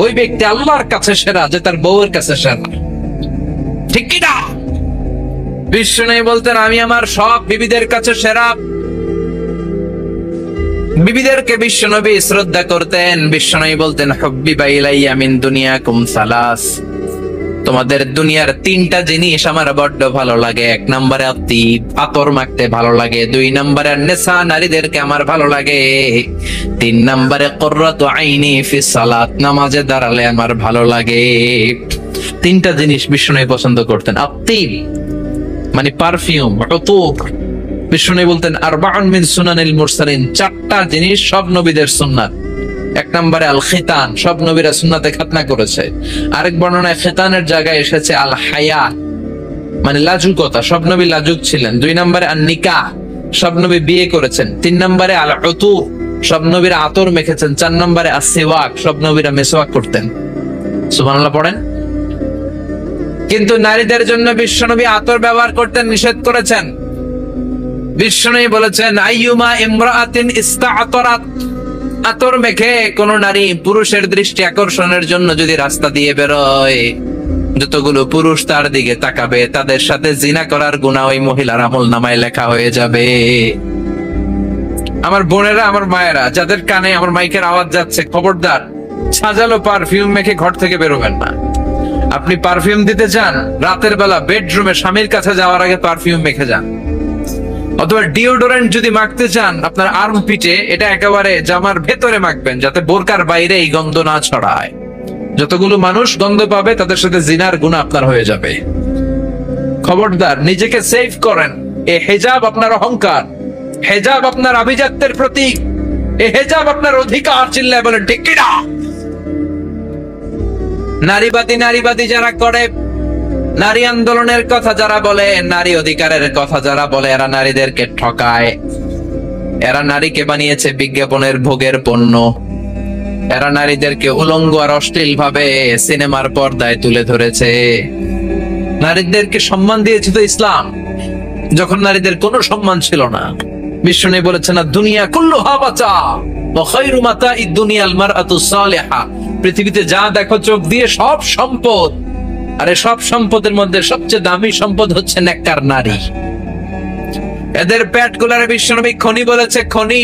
ওই ব্যক্তি আল্লাহর কাছে সেরা যে তার বউয়ের কাছে সেরা। ঠিক কি না? বিশ্বনবী বলতেন আমি আমার সব বিবিদের কাছে সেরা। বিবিদেরকে বিশ্বনবী শ্রদ্ধা করতেন। বিশ্বনবী বলতেন হুব্বিবা ইলাইয়া মিন দুনিয়াকুম সালাস, তোমাদের দুনিয়ার তিনটা জিনিস আমার বড্ড ভালো লাগে। এক নম্বরে আতিব, আতর মাখতে ভালো লাগে। দুই নম্বরে নেশা, নারীদেরকে আমার ভালো লাগে। তিন নম্বরে কুররাতু আইনি ফিস সালাত, নামাজে দাঁড়ালে আমার ভালো লাগে। তিনটা জিনিস বিশ্বনবী পছন্দ করতেন। আতিব মানে পারফিউম, উতুর। বিশ্বনবী বলতেন আরবাউন মিন সুনানিল মুরসালিন, চারটা জিনিস সব নবীদের সুন্নাত। এক নম্বরে আল খিতান, সব নবীরা সুন্নাতে খাতনা করেছে। আরেক বর্ণনায় খিতানের জায়গায় এসেছে আল হায়া মানে লাজুকতা, সব নবী লাজুক ছিলেন। দুই নম্বরে আন নিকাহ, সব নবী বিয়ে করেছেন। তিন নম্বরে আল উতুর, সব নবীরা আতর মেখেছেন। চার নম্বরে আসওয়াক, সব নবীরা মেসওয়াক করতেন। সুবহানাল্লাহ পড়েন। কিন্তু নারীদের জন্য বিশ্বনবী আতর ব্যবহার করতে নিষেধ করেছেন। বিশ্বনবী বলেছেন আইয়ুমা ইমরাআতিন ইস্তাআতারাত, আতর মেখে কোন নারী পুরুষের দৃষ্টি আকর্ষণের জন্য যদি রাস্তা দিয়ে বেরোয়, যতগুলো পুরুষ তার দিকে তাকাবে তাদের সাথে জিনা করার গুনাহ ওই মহিলার আমলনামায় লেখা হয়ে যাবে। আমার বোনেরা, আমার মায়েরা, যাদের কানে আমার মাইকের আওয়াজ যাচ্ছে, খবরদার সাজালো পারফিউম মেখে ঘর থেকে বেরোবেন না। আপনি পারফিউম দিতে চান, রাতের বেলা বেডরুমে স্বামীর কাছে যাওয়ার আগে পারফিউম মেখে যান। অথবা ডিওডোরেন্ট যদি মাখতে চান আপনার আর্মপিটে, এটা একেবারে জামার ভেতরে মাখবেন যাতে বোরকার বাইরে এই গন্ধ না ছড়ায়। যতগুলো মানুষ গন্ধ পাবে তাদের সাথে জিনার গুনাহ আপনার হয়ে যাবে। খবরদার নিজেকে সেভ করেন। এই হিজাব আপনার অহংকার, হিজাব আপনার আভিজাত্যের প্রতীক, এই হিজাব আপনার অধিকার। চিল্লায় বলেন ঠিক কি না? নারীবাদী যারা করে, নারী আন্দোলনের কথা যারা বলে, নারী অধিকারের কথা যারা বলে, এরা নারীদেরকে ঠকায়। এরা নারীকে বানিয়েছে বিজ্ঞাপনের ভোগের পণ্য। এরা নারীদেরকে উলঙ্গ আর অশ্লীল ভাবে সিনেমার পর্দায় তুলে ধরেছে। নারীদেরকে সম্মান দিয়েছে তো ইসলাম, যখন নারীদের কোনো সম্মান ছিল না। বিশ্বনবী বলেছেন না দুনিয়া কুল্লুহা বাতা ওয়া খায়রু মাতাঈদ দুনিয়াল মারআতুস সালিহা, পৃথিবীতে যা দেখো চোখ দিয়ে সব সম্পদ, আরে সব সম্পদের মধ্যে সবচেয়ে দামি সম্পদ হচ্ছে নেককার নারী। এদের পেট গুলার বিশ্বনবী খনি বলেছে, খনি।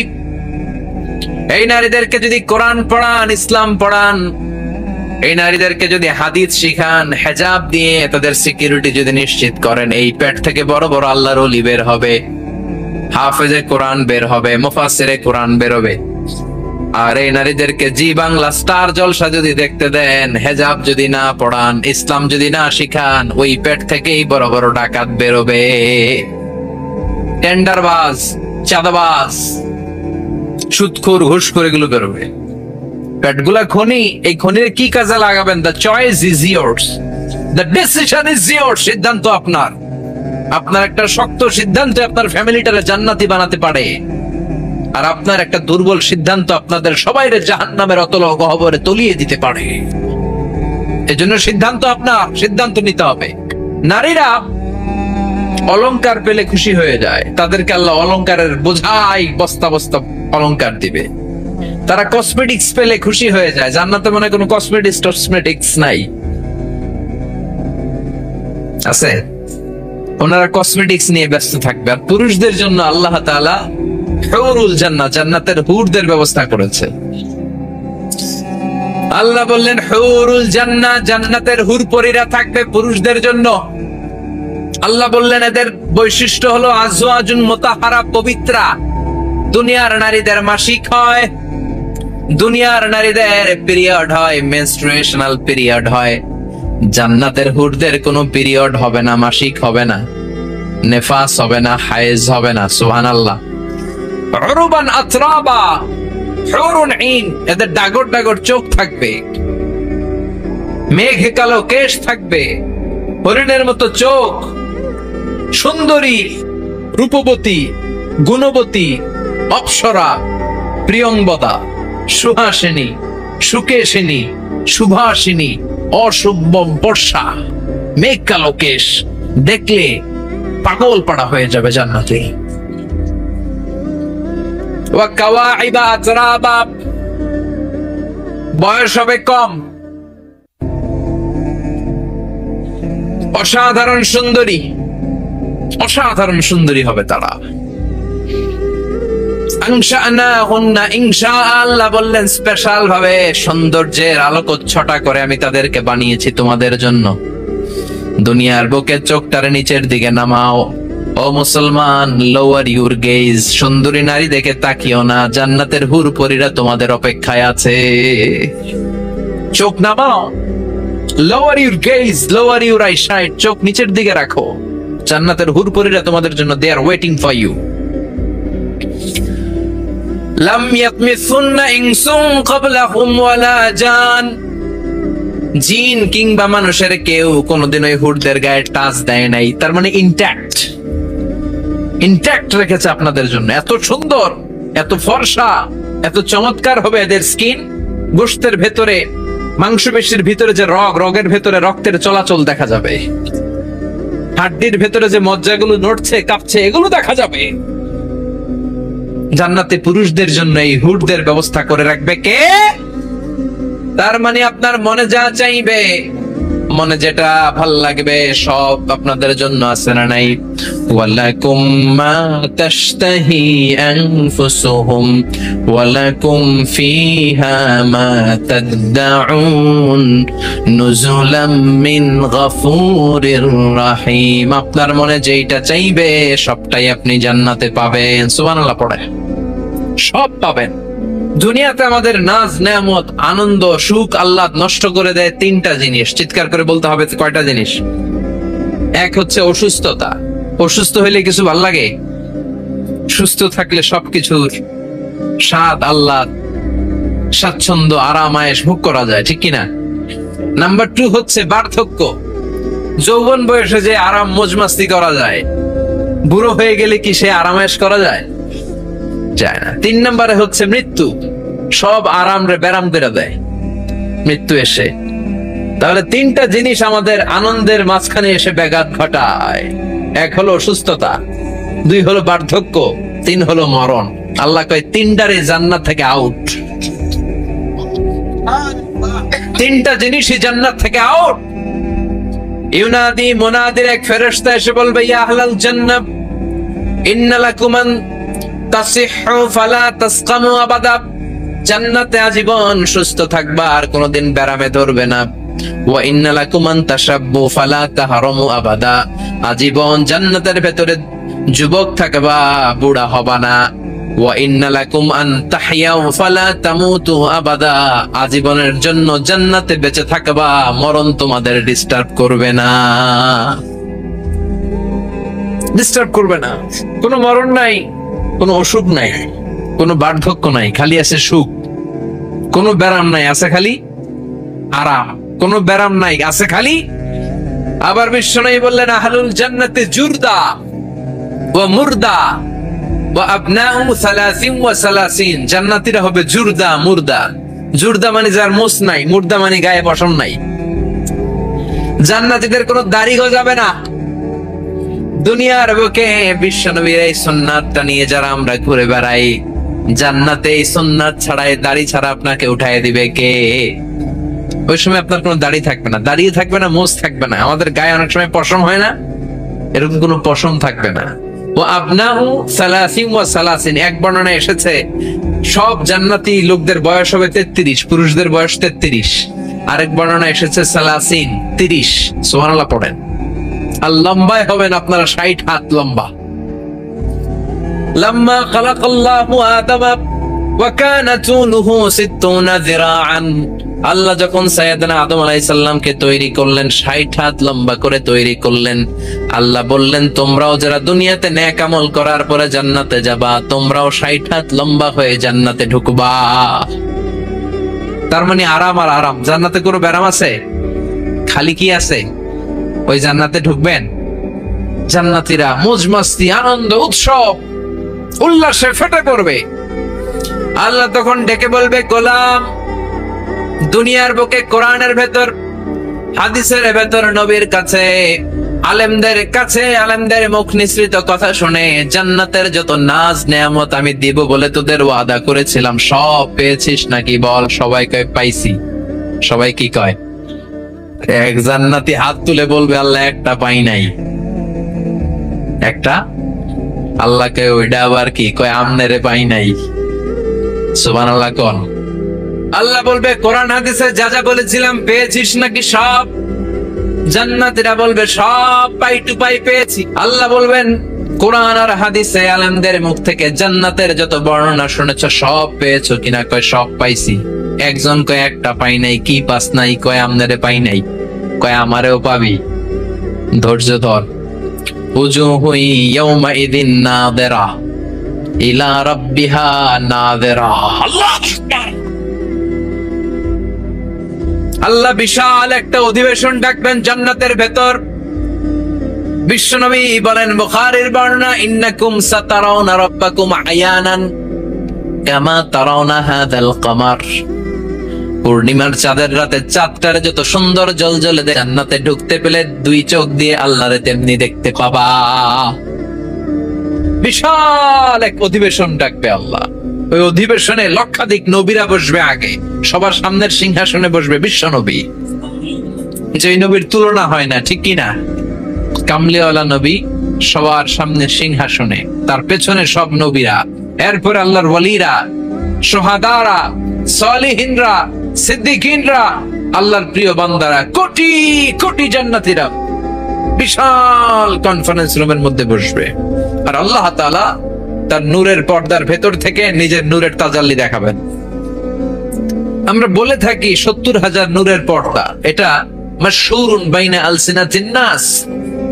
এই নারীদেরকে যদি কোরআন পড়ান, ইসলাম পড়ান, এই নারীদেরকে যদি হাদিস শিখান, হিজাব দিয়ে তাদের সিকিউরিটি যদি নিশ্চিত করেন, এই পেট থেকে বড় বড় আল্লাহর ওলি বের হবে, হাফেজে কোরআন বের হবে, মুফাসসিরে কোরআন বের হবে। আর এই নারীদেরকে জি বাংলা স্টার জলসা যদি দেখতে দেন, হেজাব যদি না পড়ান, ইসলাম যদি না শিখান, ওই পেট থেকেই বড় বড় ডাকাত বেরোবে, টেন্ডারবাজ, চাঁদাবাজ, সুদখোর, ঘুষখোর, এগুলো বেরোবে। পেটগুলা খনি, এই খনির কি কাজে লাগাবেন? The choice is years, the decision is years. সিদ্ধান্ত আপনার। আপনার একটা শক্ত সিদ্ধান্ত আপনার ফ্যামিলিটারে জান্নাতি বানাতে পারে, আর আপনার একটা দুর্বল সিদ্ধান্ত আপনাদের সবাইরে জাহান্নামের অতল গহ্বরে তলিয়ে দিতে পারে। এজন্য সিদ্ধান্ত আপনার, সিদ্ধান্ত নিতে হবে। নারীরা অলংকার পেলে খুশি হয়ে যায়, তাদেরকে আল্লাহ অলংকারের বোঝাই বস্তা বস্তা অলংকার দিবে। তারা কসমেটিক্স পেলে খুশি হয়ে যায়। জান্নাতে মনে কোনো কসমেটিক্স নাই, আছে? ওনারা কসমেটিক্স নিয়ে ব্যস্ত থাকবে। আর পুরুষদের জন্য আল্লাহ তাআলা হুরুল জান্নাহ, জান্নাতের হুরদের ব্যবস্থা করেছে। আল্লাহ বললেন হুরুল জান্নাহ, জান্নাতের হুর পরীরা থাকবে পুরুষদের জন্য। আল্লাহ বললেন এদের বৈশিষ্ট্য হলো আজওয়াজুন মুতাহহারা, পবিত্রা। দুনিয়ার নারীদের মাসিক হয়, দুনিয়ার নারীদের পিরিয়ড হয়, মেনস্ট্রুয়েশনাল পিরিয়ড হয়। জান্নাতের হুরদের কোনো পিরিয়ড হবে না, মাসিক হবে না, নেফাস হবে না, হায়েজ হবে না। সুবহানাল্লাহ। উরুবান আতরাবা, হুরুন ঈন, এদের ডাগর ডাগর চোখ থাকবে, মেঘ কালো কেশ থাকবে, হরিণের মতো চোখ, সুন্দরী, রূপবতী, গুণবতী, অপ্সরা, প্রিয়ংবদা, সুহাসিনী, সুকেশিনী, সুভাষিনী, অশুভম বর্ষা, মেঘ কালো কেশ, দেখলে পাগল পাড়া হয়ে যাবে জান্নাতে। ওয়া কাওয়াইবা আতরাবা, বয়স হবে কম, অসাধারণ সুন্দরী, অসাধারণ সুন্দরী হবে তারা। আল্লাহ বললেন স্পেশাল ভাবে সৌন্দর্যের আলোকচ্ছটা করে আমি তাদেরকে বানিয়েছি তোমাদের জন্য। দুনিয়ার বুকে চোখটারে নিচের দিকে নামাও। ও মুসলমান, লোয়ার ইউর গেজ। সুন্দরী নারী দেখে তাকিও না, জান্নাতের হুরপরীরা তোমাদের অপেক্ষায় আছে। চোখ নামাও, lower your gauge, lower your eyesight. চোখ নিচের দিকে রাখো, জান্নাতের হুরপরীরা তোমাদের জন্য দে আর ওয়েটিং ফর ইউ। লাম ইয়াতমিসুন্না ইনসুন ক্বাবলাহুম ওয়ালা জান। জিন কিংবা মানুষের কেউ কোনোদিন ওই হুরদের গায়ে টাচ দেয় নাই। তার মানে ইনট্যাক্ট, ইনট্যাক্ট রেখেছে আপনাদের জন্য। এত সুন্দর, এত ফর্সা, এত চমৎকার হবে এদের স্কিন। গোশতের ভেতরে, মাংসপেশির ভিতরে যে রগ, রগের ভেতরে রক্তের চলাচল দেখা যাবে। হাড্ডির ভেতরে যে মজ্জাগুলো নড়ছে কাঁপছে এগুলো দেখা যাবে। জান্নাতে পুরুষদের জন্য এই হুডদের ব্যবস্থা করে রাখবে কে? তার মানে আপনার মনে যা চাইবে, মনে যেটা ভাল লাগবে সব আপনাদের জন্য আছে না নাই? ওয়ালাকুম মা তাশতাহি আনফুসুহুম ওয়ালাকুম ফিহা মা তাদউন নুজুলাম মিন গফুরির রহিম। আপনার মনে যেটা চাইবে সবটাই আপনি জান্নাতে পাবেন। সুবহানাল্লাহ পড়ে সব পাবেন। দুনিয়াতে আমাদের নাজ, নেয়ামত, আনন্দ, সুখ আল্লাহ নষ্ট করে দেয় তিনটা জিনিস। চিৎকার করে বলতে হবে কয়টা জিনিস? এক হচ্ছে অসুস্থতা। অসুস্থ হইলে কিছু ভাল লাগে? সুস্থ থাকলে সবকিছুর স্বাদ, আল্লাহ, স্বাচ্ছন্দ্য, আরাম, আয়েশ ভোগ করা যায়, ঠিক কিনা? নাম্বার 2 হচ্ছে বার্ধক্য। যৌবন বয়সে যে আরাম মজমাস্তি করা যায়, বুড়ো হয়ে গেলে কি সে আরাম আয়েশ করা যায়? যায় না। 3 নম্বরে হচ্ছে মৃত্যু। সব আরাম রে ব্যারাম করে দেয় মৃত্যু এসে। তাহলে তিনটা জিনিস আমাদের আনন্দের মাঝখানে এসে ব্যাঘাত ঘটায়। এক হলো অসুস্থতা, 2 হলো বার্ধক্য, 3 হলো মরণ। আল্লাহ কয় তিনটারে জান্নাত থেকে আউট। তিনটা জিনিসই জান্নাত থেকে আউট। ইউনাদি মুনাদির এক ফেরেশতা এসে বলবে, ইয়া আহলাল জান্নাহ ইন্না লাকুম আন তাসিহু ফালা তাসকামু আবাদা। জান্নাতে আজীবন সুস্থ থাকবা, আর কোনোদিন ব্যারামে ধরবে না। ওয়া ইন্না লাকুম আন তাশাব্বু ফালা তাহরামু আবাদা। আজীবন জান্নাতের ভেতরে যুবক থাকবা, বুড়া হবা না। ওয়া ইন্না লাকুম আন তাহইয়াউ ফালা তামুতু আবাদা। আজীবনের জন্য জান্নাতে বেঁচে থাকবা, মরণ তোমাদের ডিস্টার্ব করবে না, ডিস্টার্ব করবে না। কোনো মরণ নাই, কোনো অসুখ নাই, কোনো বার্ধক্য নাই, খালি আছে সুখ। কোনো ব্যারাম নাই, আছে খালি আরাম। কোনো ব্যারাম নাই, আছে খালি। আবার বিশ্বনবী বললেন, আহলুল জান্নাতে জুরদা ওয়া মুরদা ওয়া আবনাউ 30 ওয়া 30। জান্নাতীরা হবে জুরদা, মুরদা। জুরদা মানে যার মোছ নাই, মুরদা মানে গায়ে পশম নাই। জান্নাতীদের কোনো দাড়ি গজাবে না। দুনিয়ার বুকে বিশ্বনবীর এই সুন্নাতটা নিয়ে যারা আমরা ঘুরে বেড়াই, জান্নাতে এই সুন্নাত ছাড়াই, দাড়ি ছাড়া আপনাকে উঠায় দিবে কে? ওই সময় আপনার কোনো দাড়ি থাকবে না, দাড়িয়ে থাকবে না, মোজ থাকবে না। আমাদের গায়ে অনেক সময় পশম হয় না, এরকম কোনো পশম থাকবে না। ও আবনাউ 30 ওয়া 30। এক বর্ণনায় এসেছে সব জান্নাতি লোকদের বয়স হবে 33, পুরুষদের বয়স 33। আরেক বর্ণনায় এসেছে 30। সুবহানাল্লাহ পড়েন। আর লম্বায় হবেন আপনারা 60 হাত লম্বা। লাম্মা খালাকাল্লাহু আদামা ওয়া কানা তুলুহু 60 যিরাআন। আল্লাহ যখন সাইয়েদনা আদম আলাইহিস সালামকে তৈরি করলেন, 60 হাত লম্বা করে তৈরি করলেন। আল্লাহ বললেন, তোমরাও যারা দুনিয়াতে নেক আমল করার পরে জান্নাতে যাবা, তোমরাও 60 হাত লম্বা হয়ে জান্নাতে ঢুকবা। তার মানে আরাম আর আরাম। জান্নাতে কোনো ব্যারাম আছে? খালি কি আছে? ওই জান্নাতে ঢুকবেন, জান্নাতীরা মজমাস্তি, আনন্দ, উৎসব, উল্লাসে ফেটে পড়বে। আল্লাহ তখন ডেকে বলবে, গোলাম, দুনিয়ার বুকে কোরআনের ভেতর, হাদিসের ভেতর, নবীর কাছে, আলেমদের কাছে, আলেমদের মুখ নিঃসৃত কথা শুনে জান্নাতের যত নাজ নেয়ামত আমি দিব বলে তোদের ওয়াদা করেছিলাম, সব পেয়েছিস নাকি বল? সবাই কয় পাইছি। সবাই কি কয়? এক জান্নাতি হাত তুলে বলবে আল্লাহ একটা পাই নাই। একটা আল্লাহকে ওইটা আবার কি কয় আমনেরে পাই নাই। সুবহানাল্লাহ কোন। আল্লাহ বলবে কোরআন হাদিসে যা যা বলেছিলাম পেয়েছিস নাকি সব? জান্নাতীরা বলবে সব পাই টু পাই পেয়েছি। আল্লাহ বলবেন কোরআন আর হাদিসে আলেমদের মুখ থেকে জান্নাতের যত বর্ণনা শুনেছো সব পেয়েছো কিনা? কয় সব পাইছি। একজন কয় একটা পাই নাই। কি পাস নাই? কয় আমনেরে পাই নাই। কয় আমারেও পাবি, ধৈর্য ধর। উজুহু ইয়াউমাইদিন নাযিরা ইলা রাব্বিহা নাযিরা। আল্লাহ বিশাল একটা অধিবেশন ডাকবেন জান্নাতের ভেতর। বিশ্বনবী বলেন বুখারীর বর্ণনা, ইন্নাকুম সাতারাউনা রাব্বাকুম আয়ানান কামা তারাউনা হাযাল কমার। পূর্ণিমার চাঁদের রাতে চাঁদটারে যত সুন্দর জ্বলজ্বলে জান্নাতে ঢুকতে পেলে দুই চোখ দিয়ে আল্লাহরে তেমনি দেখতে পাবা। বিশাল এক অধিবেশন ডাকবে আল্লাহ। ওই অধিবেশনে লক্ষাধিক নবীরা বসবে। আগে সবার সামনের সিংহাসনে বসবে বিশ্ব নবী, যে নবীর তুলনা হয় না, ঠিক কিনা? কামলিওয়ালা নবী সবার সামনের সিংহাসনে, তার পেছনে সব নবীরা, এরপর আল্লাহর ওয়ালিরা, সোহাদারা, সালিহিনরা, সিদ্দিকিনরা, আল্লাহর প্রিয় বান্দারা, কোটি কোটি জান্নাতীরা বিশাল কনফারেন্স রুমের মধ্যে বসবে। আর আল্লাহ তাআলা তার নূরের পর্দার ভেতর থেকে নিজের নূরের তাজাল্লি দেখাবেন। আমরা বলে থাকি 70,000 নূরের পর্দা। এটা মাশহুরুন বাইনা আলসিনাতিন নাস,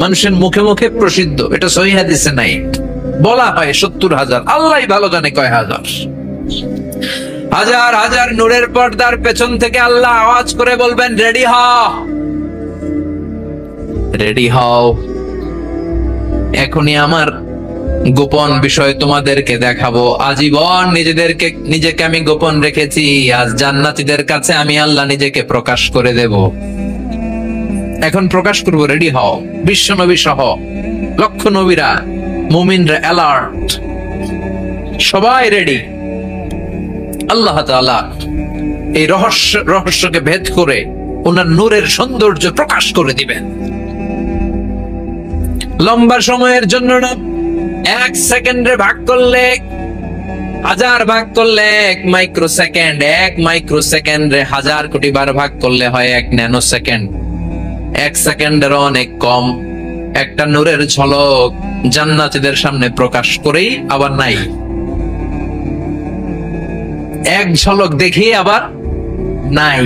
মানুষের মুখে মুখে প্রসিদ্ধ। এটা সহিহ হাদিসে নাই, বলা হয় 70,000। আল্লাহই ভালো জানে কয় হাজার। হাজার হাজার নূরের পর্দার পেছন থেকে আল্লাহ আওয়াজ করে বলবেন রেডি হও, রেডি হও। এখনই আমার গোপন বিষয় তোমাদেরকে দেখাবো। আজীবন নিজেকে আমি গোপন রেখেছি, আজ জান্নাতীদের কাছে আমি আল্লাহ নিজেকে প্রকাশ করে দেব। এখন প্রকাশ করব, রেডি হও। বিশ্ব নবী সহ লক্ষ নবীরা, মুমিনরা অ্যালার্ট, সবাই রেডি। আল্লাহ তাআলা এই রহস্যকে ভেদ করে ওনার নূরের সৌন্দর্য প্রকাশ করে দিবেন। লম্বা সময়ের জন্য না, 1 সেকেন্ডে ভাগ করলে, 1000 ভাগ করলে 1 মাইক্রো সেকেন্ড, 1 মাইক্রো সেকেন্ডে 1000 কোটি বার ভাগ করলে হয় 1 ন্যানো সেকেন্ড। 1 সেকেন্ডের অনেক কম একটা নূরের ঝলক জান্নাতীদের সামনে প্রকাশ করেই আবার নাই। এক ঝলক দেখি আবার নাই।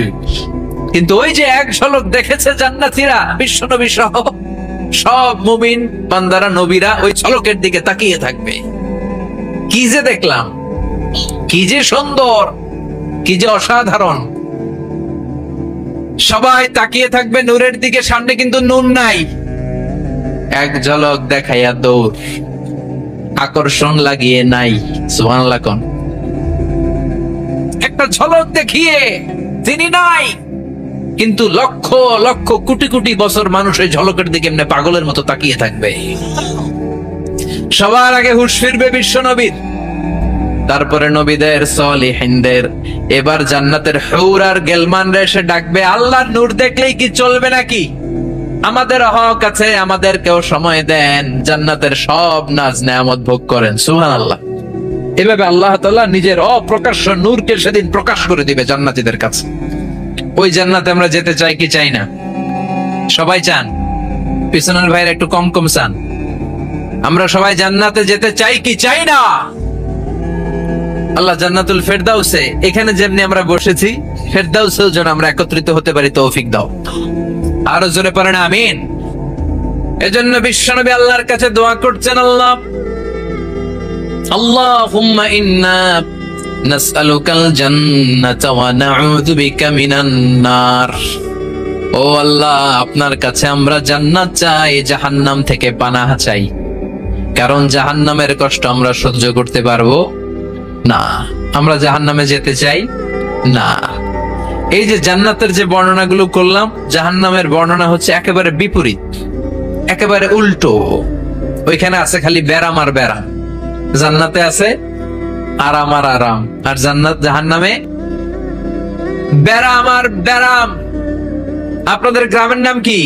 কিন্তু ওই যে এক ঝলক দেখেছে জান্নাতীরা, বিশ্বনবী সহ সব মুমিন বান্দারা, নবীরা ওই ঝলকের দিকে তাকিয়ে থাকবে। কি যে দেখলাম, কি যে সুন্দর, কি যে অসাধারণ। সবাই তাকিয়ে থাকবে নূরের দিকে, সামনে কিন্তু নূর নাই। এক ঝলক দেখাইয়া দৌড়, আকর্ষণ লাগিয়ে নাই। সুবহানাল্লাহ কোন। একটা ঝলক দেখিয়ে তিনি নাই, কিন্তু লক্ষ লক্ষ কোটি কোটি বছর মানুষ এই ঝলকের দিকে এমনি পাগলের মতো তাকিয়ে থাকবে। সবার আগে হুঁশ ফিরবে বিশ্ব নবীর, তারপরে নবীদের, সালিহিনদের। এবার জান্নাতের হুর আর গেলমানরা এসে ডাকবে, আল্লাহর নূর দেখলেই কি চলবে নাকি? আমাদের হক আছে, আমাদেরকেও সময় দেন, জান্নাতের সব নাজ নেয়ামত ভোগ করেন। সুবহানাল্লাহ। এভাবে আল্লাহ তাআলা নিজের অপ্রকাশ্য নূরকে সেদিন প্রকাশ করে দিবে জান্নাতীদের কাছে। ওই জান্নাতে আমরা যেতে চাই কি চাই না? সবাই চান? পিছনের ভাইয়ের একটু কম কম চান। আমরা সবাই জান্নাতে যেতে চাই কি চাই না? আল্লাহ জান্নাতুল ফেরদাউসে, এখানে যেমনি আমরা বসেছি, ফেরদাউসেও যেন আমরা একত্রিত হতে পারি, তৌফিক দাও। আরো জোরে পড়েন আমিন। এজন্য বিশ্বনবী আল্লাহর কাছে দোয়া করছেন, আল্লাহ আল্লাহুম্মা ইন্না নাসআলুকাল জান্নাতা ওয়া নাউযু বিকা মিনান নার। ও আল্লাহ, আপনার কাছে আমরা জান্নাত চাই, জাহান্নাম থেকে পানাহ চাই। কারণ জাহান্নামের কষ্ট আমরা সহ্য করতে পারবো না, আমরা জাহান্নামে যেতে চাই না। এই যে জান্নাতের যে বর্ণনাগুলো করলাম, জাহান্নামের বর্ণনা হচ্ছে একেবারে বিপরীত, একেবারে উল্টো। ওইখানে আছে খালি ব্যারাম আর ব্যারাম, জান্নাতে আছে আরাম আর আরাম। আর জাহান্নামে ব্যারাম আর ব্যারাম। আপনাদের গ্রামের নাম কি?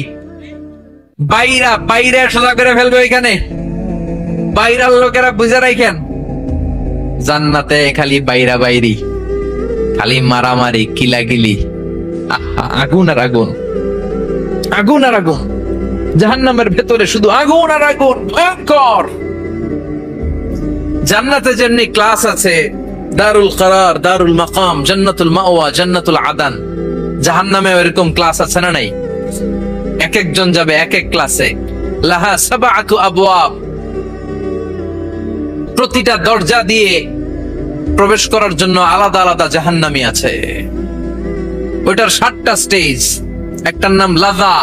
বাইরা। বাইরা সোজা করে ফেলবে এখানে। বাইরার লোকেরা বুঝে রাখেন, জান্নাতে খালি বাইরা বাইরি, খালি মারামারি, কিলাকিলি, আগুন আর আগুন, আগুন আর আগুন। জাহান্নামের ভেতরে শুধু আগুন আর আগুন, ভয়ঙ্কর। জান্নাতে যেমনি ক্লাস আছে, দারুল করার, দারুল মাকাম, জান্নাতুল মাওয়া, জান্নাতুল আদান, জাহান্নামে এরকম ক্লাস আছে না নাই? এক একজন যাবে এক এক ক্লাসে। লাহা সাবআতু আবওয়াব, প্রতিটা দরজা দিয়ে প্রবেশ করার জন্য আলাদা আলাদা জাহান্নামী আছে। ওইটার 7টা স্টেজ। একটার নাম লাযা,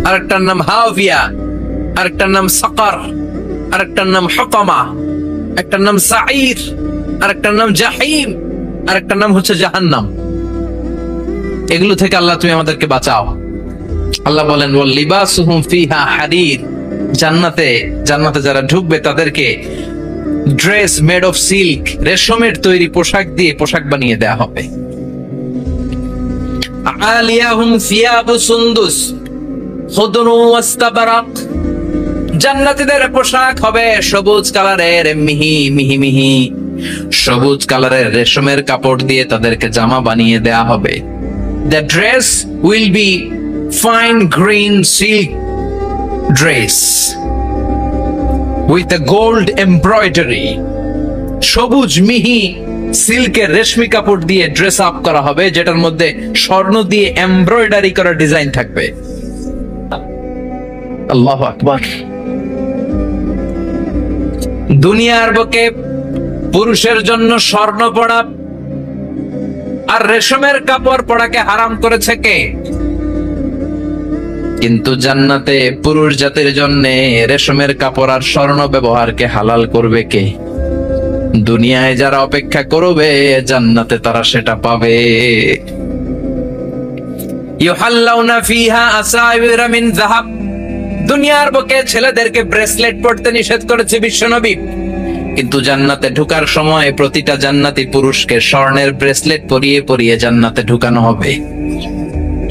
আরেকটার নাম হাওয়িয়া, আরেকটার নাম সাকার, আরেকটার নাম হুতামা, একটার নাম সাঈর, আরেকটার নাম জাহিম, আরেকটার নাম হচ্ছে জাহান্নাম। এগুলো থেকে আল্লাহ তুমি আমাদেরকে বাঁচাও। আল্লাহ বলেন ওয়াল লিবাসুহুম ফিহা হারির, জান্নাতে যারা ঢুকবে তাদেরকে ড্রেস মেড অফ সিল্ক, রেশমের তৈরি পোশাক দিয়ে পোশাক বানিয়ে দেয়া হবে। আলিয়াহুম সিয়াবু সুন্দুস খুদরু ওয়াস্তাবরাক, জান্নাতীদের পোশাক হবে সবুজ কালারের, মিহি মিহি মিহি সবুজ কালারের রেশমের কাপড় দিয়ে তাদেরকে জামা বানিয়ে দেয়া হবে। The dress will be fine green silk dress with a gold embroidery, সবুজ মিহি সিল্কের রেশমি কাপড় দিয়ে ড্রেস আপ করা হবে, যেটার মধ্যে স্বর্ণ দিয়ে এমব্রয়ডারি করা ডিজাইন থাকবে। আল্লাহু আকবার। দুনিয়ার বুকে পুরুষের জন্য স্বর্ণ পরা আর রেশমের কাপড় পরাকে হারাম করেছে কে? কিন্তু জান্নাতে পুরুষ জাতির জন্য রেশমের কাপড় আর স্বর্ণ ব্যবহারকে হালাল করবে কে? দুনিয়ায় যারা অপেক্ষা করবে, জান্নাতে তারা সেটা পাবে। ইউহাল্লাউনা ফিহা আসাইবিরা মিন যাহাব, দুনিয়ার বুকে ছেলেদেরকে ব্রেসলেট পরতে নিষেধ করেছে বিশ্বনবী, কিন্তু জান্নাতে ঢোকার সময় প্রতিটা জান্নাতি পুরুষকে স্বর্ণের ব্রেসলেট পরিয়ে পরিয়ে জান্নাতে ঢুকানো হবে।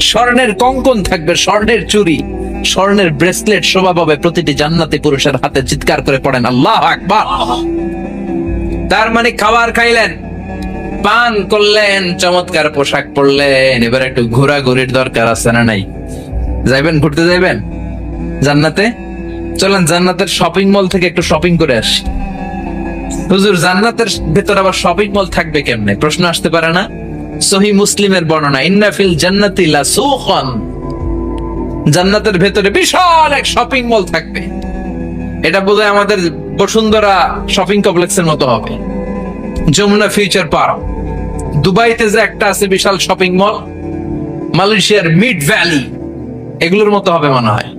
স্বর্ণের কঙ্কন থাকবে, স্বর্ণের চুড়ি, স্বর্ণের ব্রেসলেট শোভা পাবে প্রতিটি জান্নাতি পুরুষের হাতে। চিৎকার করে পড়েন আল্লাহু আকবার। তার মানে খাবার খাইলেন, পান করলেন, চমৎকার পোশাক পরলেন, এবার একটু ঘোরাঘুরির দরকার আছে না নাই? যাইবেন, ঘুরতে যাইবেন জান্নাতে? চলেন জান্নাতের শপিং মল থেকে একটু শপিং করে আসি। হুজুর জান্নাতের ভেতর আবার শপিং মল থাকবে কেমনে? প্রশ্ন আসতে পারে না? সহিহ মুসলিমের বর্ণনা, ইন্না ফিল জান্নাতি লাসুখান, জান্নাতের ভেতরে বিশাল এক শপিং মল থাকবে। এটা বোধহয় আমাদের বসুন্ধরা শপিং কমপ্লেক্সের মতো হবে, যমুনা ফিউচার পার্ক। দুবাইতে যে একটা আছে বিশাল শপিং মল, মালয়েশিয়ার মিড ভ্যালি, এগুলোর মতো হবে মনে হয়।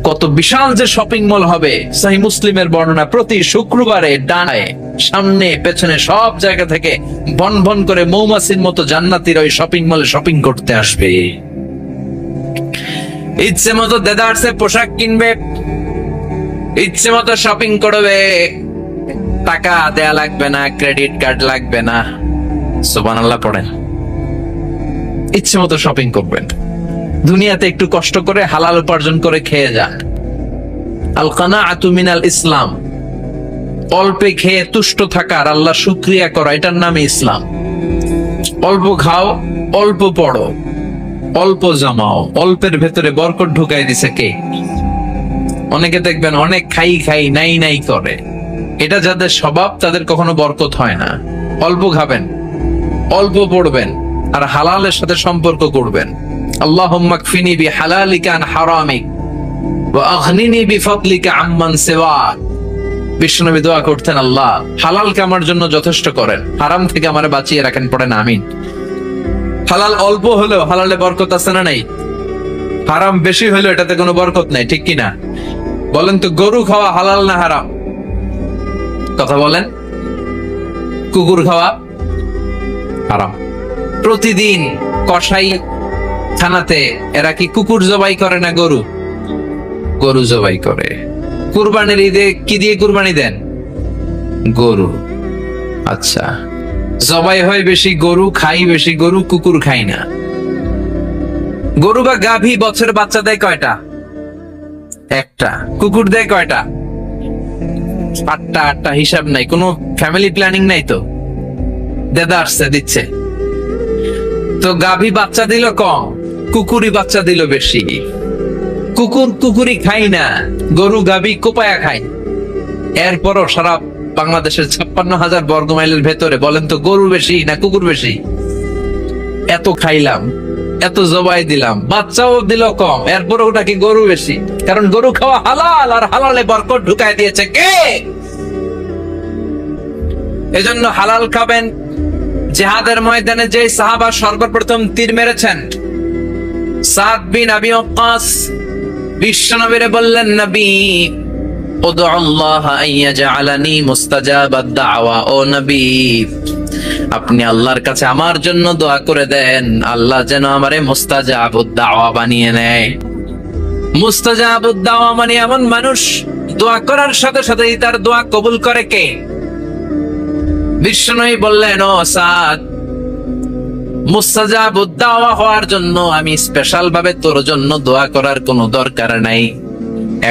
কত বিশাল যে শপিং মল হবে! সহিহ মুসলিমের বর্ণনা, প্রতি শুক্রবারে ডানে সামনে পেছনে সব জায়গা থেকে বন বন করে মৌমাছির মতো জান্নাতীরা ওই শপিং মলে শপিং করতে আসবে। ইচ্ছে মতো দেদারসে পোশাক কিনবে, ইচ্ছে মতো শপিং করবে, টাকা দেয়া লাগবে না, ক্রেডিট কার্ড লাগবে না। সুবহানাল্লাহ পড়েন। ইচ্ছে মতো শপিং করবেন। দুনিয়াতে একটু কষ্ট করে হালাল উপার্জন করে খেয়ে যান। আল কানাআতু মিনাল ইসলাম, অল্পে খেয়ে তুষ্ট থাকা আর আল্লাহ শুকরিয়া করা, এটার নামই ইসলাম। অল্প খাও, অল্প পড়ো, অল্প জমাও, অল্পের ভেতরে বরকত ঢুকাই দিছে কে? অনেকে দেখবেন অনেক খাই খাই নাই নাই করে, এটা যাদের স্বভাব তাদের কখনো বরকত হয় না। অল্প খাবেন, অল্প পড়বেন আর হালালের সাথে সম্পর্ক করবেন। আল্লাহুম্মা কফিনি বিহালালিকা আন হারামিক ওয়া আগনিনি বিফাদলিকা আম্মান সিওয়াক। বিশ্বনবী দোয়া করতেন, আল্লাহ হালালকে আমার জন্য যথেষ্ট করেন, হারাম থেকে আমারে বাঁচিয়ে রাখেন। পড়েন আমিন। হালাল অল্প হলেও হালালে বরকত আছে না নাই? হারাম বেশি হলেও এটাতে কোনো বরকত নাই, ঠিক কিনা? বলেন তো, গরু খাওয়া হালাল না হারাম? কথা বলেন। কুকুর খাওয়া হারাম। প্রতিদিন কসাই খানাতে এরা কি কুকুর জবাই করে না গরু? গরু জবাই করে। কুরবানির ঈদে কি দিয়ে কুরবানি দেন? গরু। আচ্ছা, জবাই হয় বেশি গরু, খাই বেশি গরু, কুকুর খাই না। গরু বা গাভী বছরে বাচ্চা দেয় কয়টা? একটা। কুকুর দেয় কয়টা? 8টা। 8টা হিসাব নাই, কোনো ফ্যামিলি প্ল্যানিং নাই তো, দেদা আসছে দিচ্ছে। তো গাভী বাচ্চা দিল কম, কুকুরি বাচ্চা দিল বেশি। কুকুরি খাই না, গরু গাভী কোপায়া খায়। এরপরও সারা বাংলাদেশের 56,000 বর্গ মাইলের ভেতরে বলেন তো গরু বেশি না কুকুর বেশি? এত খাইলাম, এত জবাই দিলাম, বাচ্চাও দিল কম, এরপর ওটা কি গরু বেশি? কারণ গরু খাওয়া হালাল, আর হালালে বরকত ঢুকায় দিয়েছে কে? এজন্য হালাল খাবেন। জিহাদের ময়দানে যে সাহাবা সর্বপ্রথম তীর মেরেছেন, সাদ বিন আবি ওয়াক্কাস, বিশ্বনবীরে বললেন, নবী উদউ আল্লাহ আইয়াজআলানি মুস্তাজাবাদ দাওয়া। ও নবী, আপনি আল্লাহর কাছে আমার জন্য দোয়া করে দেন, আল্লাহ যেন আমারে মুস্তাজাবুদ দাওয়া বানিয়ে নেয়। মুস্তাজাবুদ দাওয়া মানে এমন মানুষ দোয়া করার সাথে সাথেই তার দোয়া কবুল করে কে? বিশ্বনবী বললেন, ও সাদ, মুস্তাজাবুদ দাওয়া হওয়ার জন্য আমি স্পেশাল ভাবে তোর জন্য দোয়া করার কোনো দরকার নাই।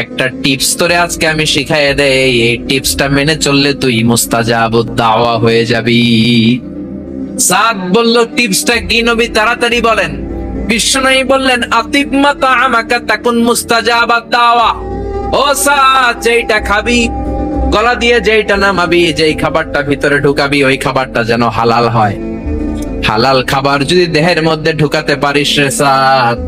একটা টিপস তোরে আজকে আমি শিখাইয়ে দেই, এই টিপসটা মেনে চললে তুই মুস্তাজাবুদ দাওয়া হয়ে যাবি। সাদ বলল, টিপসটা কি নবী? তাড়াতাড়ি বলেন। বিশ্বনবী বললেন, আতিব মা তাআমাকা তাকুন মুস্তাজাবাদ দাওয়া। ও সাদ, যেইটা খাবি, গলা দিয়ে যেইটা নামাবি, যেই খাবারটা ভিতরে ঢুকাবি, ওই খাবারটা যেন হালাল হয়। হালাল খাবার যদি দেহের মধ্যে ঢুকাতে পারিস রে সাদ,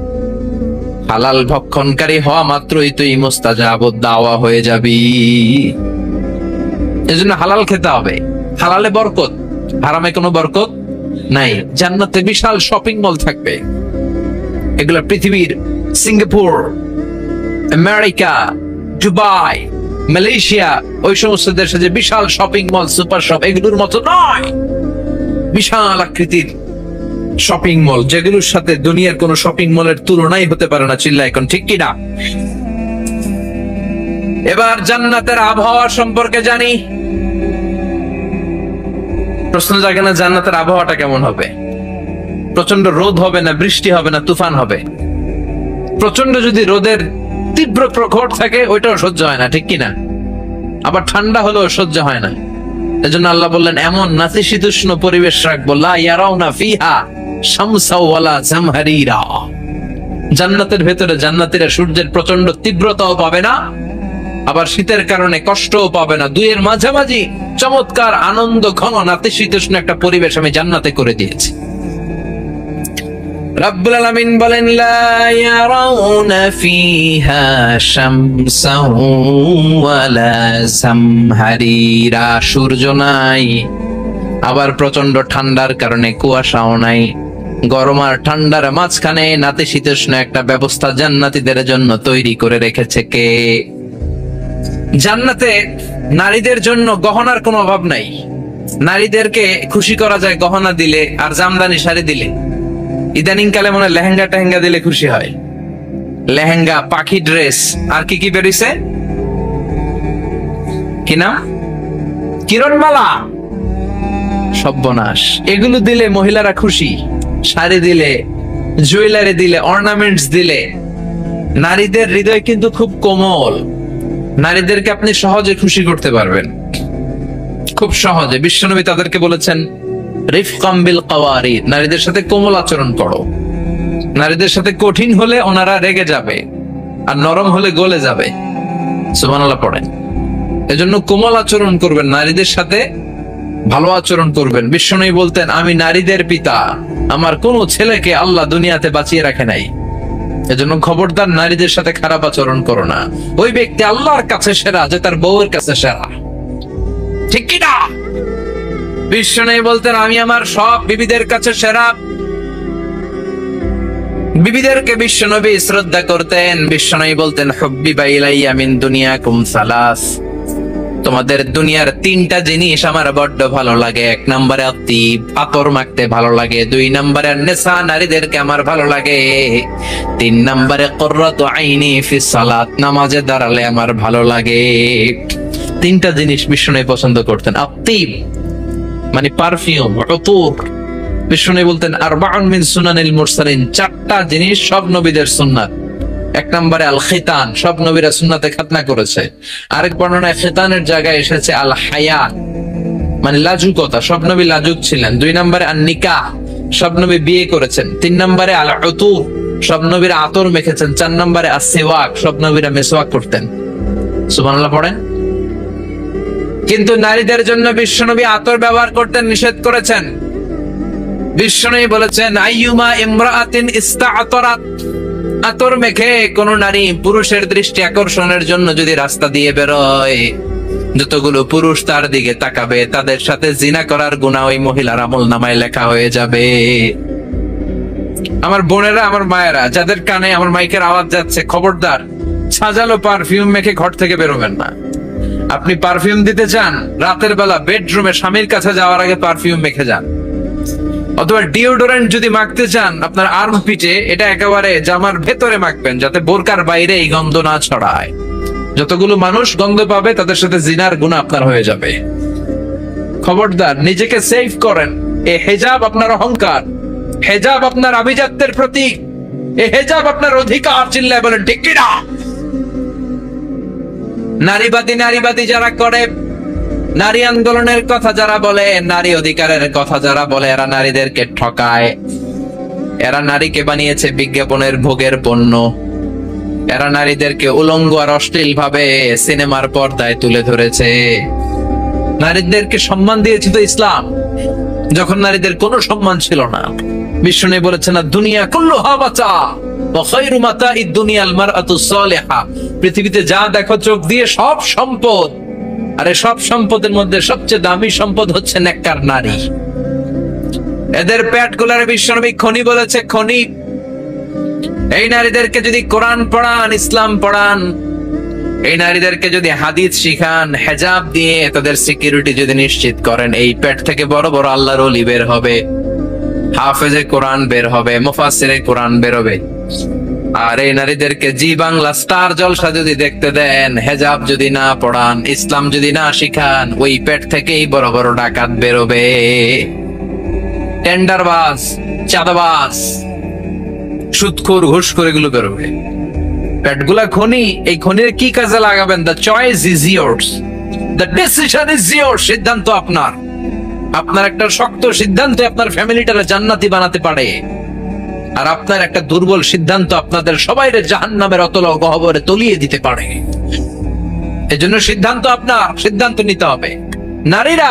হালাল ভক্ষণকারী হওয়া মাত্রই তুই মুস্তাজাবুদ দাওয়া হয়ে যাবি। এজন্য হালাল খেতে হবে, হালালে বরকত, হারামে কোনো বরকত নাই। জান্নাতে বিশাল শপিং মল থাকবে, এগুলো পৃথিবীর সিঙ্গাপুর, আমেরিকা, দুবাই, মালয়েশিয়া, ওই সমস্ত দেশে যে বিশাল শপিং মল, সুপার শপ, এগুলোর মতো নয়। বিশাল আকৃতির শপিং মল, যেগুলোর সাথে দুনিয়ার কোন শপিং মলের তুলনাই হতে পারে না। চিল্লা এখন ঠিক কিনা? এবার জান্নাতের আবহাওয়া সম্পর্কে জানি। প্রশ্ন জাগে না, জান্নাতের আবহাওয়াটা কেমন হবে? প্রচন্ড রোদ হবে না বৃষ্টি হবে না তুফান হবে? প্রচন্ড যদি রোদের তীব্র প্রখর থাকে ওইটাও সহ্য হয় না, ঠিক কিনা? আবার ঠান্ডা হলেও সহ্য হয় না। এজন্য আল্লাহ বললেন, এমন নাতিশীতোষ্ণ পরিবেশ রাখবো, লা ইয়ারাউনা ফিহা শামসা ওয়ালা জামহারিরা। জান্নাতের ভেতরে জান্নাতীরা সূর্যের প্রচন্ড তীব্রতাও পাবে না, আবার শীতের কারণে কষ্টও পাবে না। দুইয়ের মাঝামাঝি চমৎকার আনন্দ ঘন নাতিশীতোষ্ণ একটা পরিবেশ আমি জান্নাতে করে দিয়েছি। রাব্বুল আলামিন বলেন, লা ইয়ারাউনা ফিহা শামসান ওয়ালা জামহারিরা। সূর্য নাই, আবার প্রচন্ড ঠান্ডার কারণে কুয়াশাও নাই। গরম আর ঠান্ডার মাঝখানে নাতিশীতোষ্ণ একটা ব্যবস্থা জান্নাতীদের জন্য তৈরি করে রেখেছে কে? জান্নাতে নারীদের জন্য গহনার কোনো অভাব নাই। নারীদেরকে খুশি করা যায় গহনা দিলে আর জামদানি শাড়ি দিলে। ইদানিং কালে মনে হয় লেহেঙ্গা টেহেঙ্গা দিলে খুশি হয়। লেহেঙ্গা, পাখি ড্রেস, আর কি কি বেরিয়েছে, কি নাম? কিরণমালা, সর্বনাশ। এগুলো দিলে মহিলারা খুশি। শাড়ি দিলে, জুয়েলারি দিলে, অর্নামেন্টস দিলে। নারীদের হৃদয় কিন্তু খুব কোমল। নারীদেরকে আপনি সহজে খুশি করতে পারবেন, খুব সহজে। বিশ্বনবী তাদেরকে বলেছেন, রিফকাম বিল কাওয়ারিদ, নারীদের সাথে কোমল আচরণ করো। নারীদের সাথে কঠিন হলে ওনারা রেগে যাবে, আর নরম হলে গলে যাবে। সুবহানাল্লাহ পড়েন। এজন্য কোমল আচরণ করবেন, নারীদের সাথে ভালো আচরণ করবেন। বিশ্বনবী বলতেন, আমি নারীদের পিতা, আমার কোন ছেলেকে আল্লাহ দুনিয়াতে বাঁচিয়ে রাখে নাই। এজন্য খবরদার নারীদের সাথে খারাপ আচরণ করো না। ওই ব্যক্তি আল্লাহর কাছে সেরা যে তার বউয়ের কাছে সেরা, ঠিক কি না? বিশ্বনবী বলতেন, আমি আমার সব বিবিদের কাছে সেরা। বিবিদেরকে বিশ্বনবী শ্রদ্ধা করতেন। বিশ্বনবী বলতেন, হুব্বিবা ইলাইয়া মিন দুনিয়াকুম সালাস। তোমাদের দুনিয়ার 3টা জিনিস আমার বড্ড ভালো লাগে। 1 নম্বরে আতিব, আতর মাখতে ভালো লাগে। 2 নম্বরে নেসা, নারীদেরকে আমার ভালো লাগে। 3 নম্বরে কুররাতু আইনি ফিস সালাত, নামাজে দাঁড়ালে আমার ভালো লাগে। 3টা জিনিস বিশ্বনবী পছন্দ করতেন। আতিব মানে পারফিউম, উতুর, বিষ্ণু বলতেন আরবাউন মিন সুনানিল মুরসালিন, চারটা জিনিস সব নবীদের সুন্নাত। এক নম্বরে আল খিতান, সব নবীরা সুন্নাতে খাতনা করেছে। আরেক বর্ণনায় খিতানের জায়গায় এসেছে আল হায়া, মানে লাজুকতা, সব নবী লাজুক ছিলেন। দুই নম্বরে আন নিকাহ, সব নবী বিয়ে করেছেন। তিন নম্বরে আল উতুর, সব নবীরা আতর মেখেছেন। চার নম্বরে আসওয়াক, সব নবীরা মিসওয়াক করতেন। সুবহানাল্লাহ পড়েন। কিন্তু নারীদের জন্য বিশ্বনবী আতর ব্যবহার করতে নিষেধ করেছেন। বিশ্বনবী বলেছেন আইয়ুমা ইমরাআতিন ইস্তাআতারাত, আতর মেখে কোন নারী পুরুষের দৃষ্টি আকর্ষণের জন্য যদি রাস্তা দিয়ে বেরোয়, যতগুলো পুরুষ তার দিকে তাকাবে তাদের সাথে জিনা করার গুনাহ ওই মহিলার আমলনামায় লেখা হয়ে যাবে। আমার বোনেরা, আমার মায়েরা, যাদের কানে আমার মাইকের আওয়াজ যাচ্ছে, খবরদার সাজালো পারফিউম মেখে ঘর থেকে বেরোবেন না। আপনি পারফিউম দিতে চান, রাতের বেলা বেডরুমে স্বামীর কাছে যাওয়ার আগে পারফিউম মেখে যান। অথবা ডিওডোরেন্ট যদি মাখতে চান আপনার আর্মপিটে, এটা একেবারে জামার ভেতরে মাখবেন যাতে বোরকার বাইরে এই গন্ধ না ছড়ায়। যতগুলো মানুষ গন্ধ পাবে তাদের সাথে জিনার গুনাহ আপনার হয়ে যাবে। খবরদার নিজেকে সেভ করেন। এই হিজাব আপনার অহংকার, হিজাব আপনার আভিজাত্যের প্রতীক, এই হিজাব আপনার অধিকার। চিল্লায় বলেন ঠিক কি না? নারীবাদী যারা করে, নারী আন্দোলনের কথা যারা বলে, নারী অধিকারের কথা যারা বলে, এরা নারীদেরকে ঠকায়। এরা নারীকে বানিয়েছে বিজ্ঞাপনের ভোগের পণ্য। এরা নারীদেরকে উলঙ্গ আর অশ্লীল ভাবে সিনেমার পর্দায় তুলে ধরেছে। নারীদেরকে সম্মান দিয়েছে তো ইসলাম, যখন নারীদের কোনো সম্মান ছিল না। বিষ্ণু বলেছেন না দুনিয়া কুল্লুহা মাতা ওয়া খায়রু মাতা'id দুনিয়াল মারআতুস সালিহা, পৃথিবীতে যা দেখো চোখ দিয়ে সব সম্পদ, আরে সব সম্পদের মধ্যে সবচেয়ে দামি সম্পদ হচ্ছে নেককার নারী। এদের পেটগুলার বিশ্বনবী খনি বলেছে, খনি। এই নারীদেরকে যদি কোরআন পড়ান, ইসলাম পড়ান, এই নারীদেরকে যদি হাদিস শিখান, হিজাব দিয়ে তাদের সিকিউরিটি যদি নিশ্চিত করেন, এই পেট থেকে বড় বড় আল্লাহর ওলি বের হবে, হাফেজে কোরআন বের হবে, মুফাসসিরে কোরআন বের হবে। আর এই নারীদেরকে জি বাংলা স্টার জলসা যদি দেখতে দেন, হিজাব যদি না পড়ান, ইসলাম যদি না শিখান, ওই পেট থেকেই বড় বড় ডাকাত বেরোবে, টেন্ডারবাজ, চাঁদাবাজ, সুদখোর, ঘুষখোর, এগুলো বেরোবে। পেটগুলা খনি, এই খনির কি কাজে লাগাবেন? The choice is years, the decision is years. সিদ্ধান্ত আপনার। আপনার একটা শক্ত সিদ্ধান্ত আপনার ফ্যামিলিটারে জান্নাতি বানাতে পারে, আর আপনার একটা দুর্বল সিদ্ধান্ত আপনাদের সবাইরে জাহান্নামের অতল গহ্বরে তলিয়ে দিতে পারে। এজন্য সিদ্ধান্ত আপনার, সিদ্ধান্ত নিতে হবে। নারীরা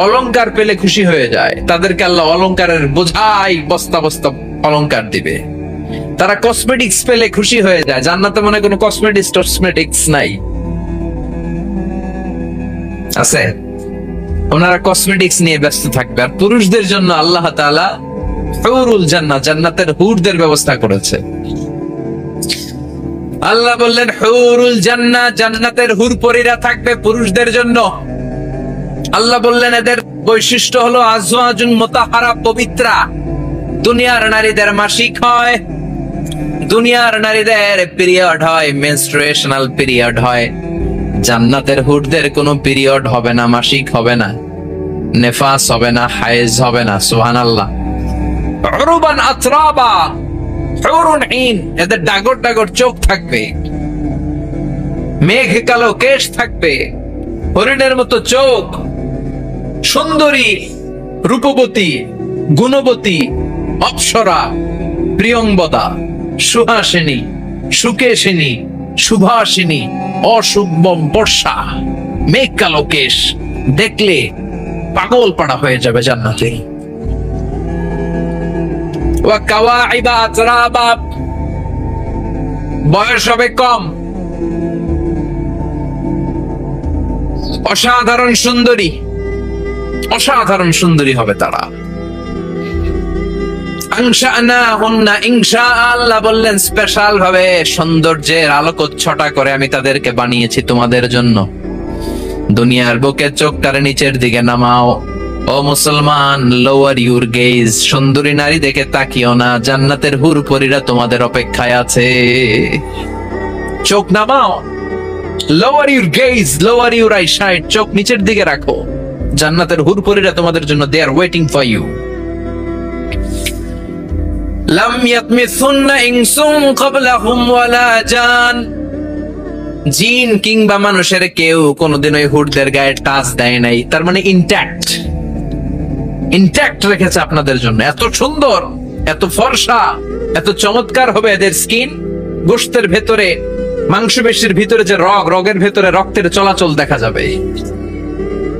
অলংকার পেলে খুশি হয়ে যায়, তাদেরকে আল্লাহ অলংকারের বোঝাই বস্তা বস্তা অলংকার দিবে। তারা কসমেটিক্স পেলে খুশি হয়ে যায়, জান্নাতে মনে কোনো কসমেটিক্স নাই, আছে? ওনারা কসমেটিক্স নিয়ে ব্যস্ত থাকবে। আর পুরুষদের জন্য আল্লাহ তাআলা হুরুল জান্নাহ, জান্নাতের হুরদের ব্যবস্থা করেছে। আল্লাহ বললেন হুরুল জান্নাহ, জান্নাতের হুর পরীরা থাকবে পুরুষদের জন্য। আল্লাহ বললেন এদের বৈশিষ্ট্য হলো আজওয়াজুন মুতাহহারা, পবিত্রা। দুনিয়ার নারীদের মাসিক হয়, দুনিয়ার নারীদের পিরিয়ড হয়, মেনস্ট্রুয়েশনাল পিরিয়ড হয়। জান্নাতের হুরদের কোনো পিরিয়ড হবে না, মাসিক হবে না, নেফাস হবে না, হায়েজ হবে না। সুবহানাল্লাহ। উরুবান আতরাবা, হুরুন ঈন, এদের ডাগর ডাগর চোখ থাকবে, মেঘ কালো কেশ থাকবে, হরিণের মতো চোখ, সুন্দরী, রূপবতী, গুণবতী, অপ্সরা, প্রিয়ংবদা, সুহাসিনী, সুকেশিনী, সুভাষিনী, অশুভম বর্ষা, মেঘ কালো কেশ, দেখলে পাগল পাড়া হয়ে যাবে জান্নাতে। ওয়া কাওয়াইবা আতরাবা, বয়স হবে কম, অসাধারণ সুন্দরী, অসাধারণ সুন্দরী হবে তারা। আল্লাহ বললেন স্পেশাল ভাবে সৌন্দর্যের আলোকচ্ছটা করে আমি তাদেরকে বানিয়েছি তোমাদের জন্য। দুনিয়ার বুকে চোখটারে নিচের দিকে নামাও। ও মুসলমান, লোয়ার ইউর গেজ, সুন্দরী নারী দেখে তাকিও না, জান্নাতের হুর পরীরা তোমাদের অপেক্ষায় আছে। চোখ নামাও, lower your gauge, lower your eyesight, চোখ নিচের দিকে রাখো। জান্নাতের হুর পরীরা তোমাদের জন্য, দে আর ওয়েটিং ফর ইউ। লাম ইয়াতমিসুন্না ইনসুন ক্বাবলাহুম ওয়ালা জান, জিন কিংবা মানুষের কেউ কোনোদিন ওই হুডদের গায়ে টাচ দেয় নাই। তার মানে ইনট্যাক্ট রেখেছে আপনাদের জন্য। এত সুন্দর, এত ফর্সা, এত চমৎকার হবে এদের স্কিন। গোশতের ভেতরে, মাংসপেশির ভিতরে যে রগের ভেতরে রক্তের চলাচল দেখা যাবে,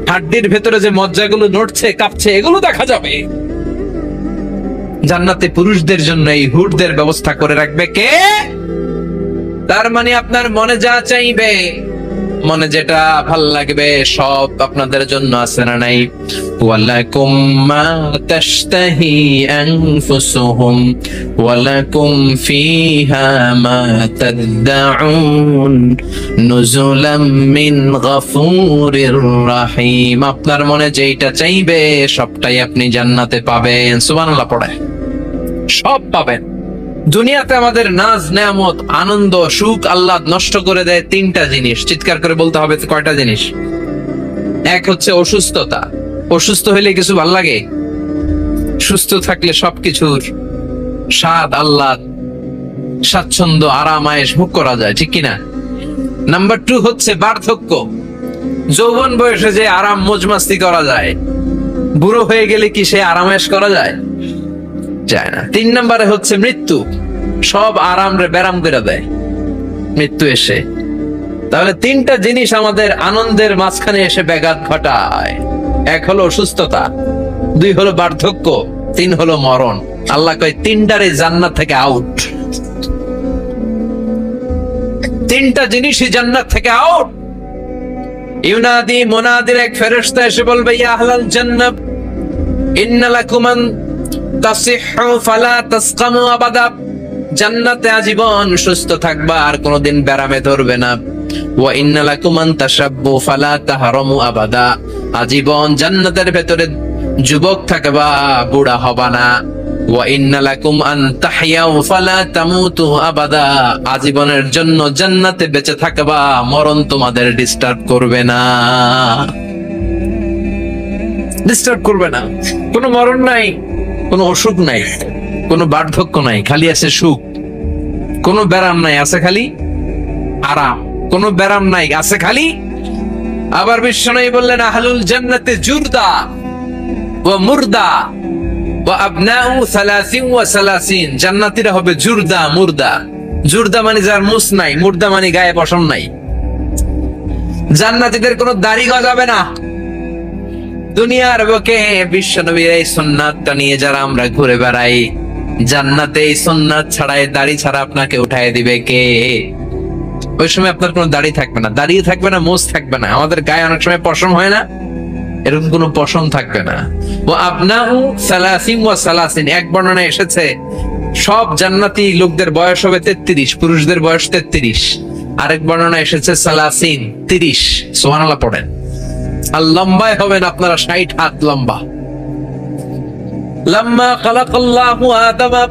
হাড্ডির ভেতরে যে মজ্জাগুলো নড়ছে কাঁপছে এগুলো দেখা যাবে। জান্নাতে পুরুষদের জন্য এই হুডদের ব্যবস্থা করে রাখবে কে? তার মানে আপনার মনে যা চাইবে, মনে যেটা ভাল লাগবে সব আপনাদের জন্য আছে না নাই? ওয়ালাকুম মা তাশতাহি আনফুসুহুম ওয়ালাকুম ফিহা মা তাদউন নুজুলাম মিন গফুরির রহিম। আপনার মনে যেটা চাইবে সবটাই আপনি জান্নাতে পাবেন। সুবহানাল্লাহ পড়ে সব পাবেন। দুনিয়াতে আমাদের নাজ নেয়ামত, আনন্দ, সুখ, আল্লাহ নষ্ট করে দেয় তিনটা জিনিস। চিৎকার করে বলতে হবে কয়টা জিনিস? এক হচ্ছে অসুস্থতা। অসুস্থ হইলে কিছু ভাল লাগে? সুস্থ থাকলে সবকিছুর স্বাদ, আল্লাহ, স্বাচ্ছন্দ্য, আরাম, আয়েশ ভোগ করা যায়, ঠিক কিনা? নাম্বার 2 হচ্ছে বার্ধক্য। যৌবন বয়সে যে আরাম মজমাস্তি করা যায়, বুড়ো হয়ে গেলে কি সে আরাম আয়েশ করা যায়? যায় না। 3 নম্বরে হচ্ছে মৃত্যু। সব আরাম রে ব্যারাম করে দেয় মৃত্যু এসে। তাহলে তিনটা জিনিস আমাদের আনন্দের মাঝখানে এসে ব্যাঘাত ঘটায়। এক হলো অসুস্থতা, 2 হলো বার্ধক্য, 3 হলো মরণ। আল্লাহ কয় তিনটারে জান্নাত থেকে আউট। তিনটা জিনিসই জান্নাত থেকে আউট। ইউনাদি মুনাদির এক ফেরেশতা এসে বলবে, ইয়া আহলাল জান্নাহ ইন্না লাকুম আন তাসিহু ফালা তাসকামু আবাদা। জান্নাতে আজীবন সুস্থ থাকবা, আর কোনোদিন ব্যারামে ধরবে না। ওয়া ইন্না লাকুম আন তাশাব্বু ফালা তাহরামু আবাদা। আজীবন জান্নাতের ভেতরে যুবক থাকবা, বুড়া হবা না। ওয়া ইন্না লাকুম আন তাহইয়াউ ফালা তামুতু আবাদা। আজীবনের জন্য জান্নাতে বেঁচে থাকবা, মরণ তোমাদের ডিস্টার্ব করবে না। ডিস্টার্ব করবে না। কোনো মরণ নাই, কোনো অসুখ নাই, কোনো বার্ধক্য নাই, খালি আছে সুখ। কোনো ব্যারাম নাই, আছে খালি আরাম। কোনো ব্যারাম নাই, আছে খালি। আবার বিশ্বনবী বললেন, আহলুল জান্নাতে জুরদা ওয়া মুরদা ওয়া আবনাউ 30 ওয়া 30। জান্নাতীরা হবে জুরদা, মুরদা। জুরদা মানে যার মুছ নাই, মুরদা মানে গায়ে পশম নাই। জান্নাতীদের কোনো দাড়ি গজাবে না। দুনিয়ার বুকে বিশ্বনবীর এই সুন্নাতটা নিয়ে যারা আমরা ঘুরে বেড়াই, জান্নাতে এই সুন্নাত ছাড়াই, দাড়ি ছাড়া আপনাকে উঠায় দিবে কে? ওই সময় আপনার কোনো দাড়ি থাকবে না, দাড়ি থাকবে না, মোজ থাকবে না। আমাদের গায়ে অনেক সময় পশম হয় না, এরকম কোনো পশম থাকবে না। ও আবনাউ 30 ওয়া 30। এক বর্ণনায় এসেছে সব জান্নাতি লোকদের বয়স হবে 33, পুরুষদের বয়স 33। আরেক বর্ণনায় এসেছে 30। সুবহানাল্লাহ পড়েন। আর লম্বায় হবেন আপনারা 60 হাত লম্বা। লাম্মা খালাকাল্লাহু আদামা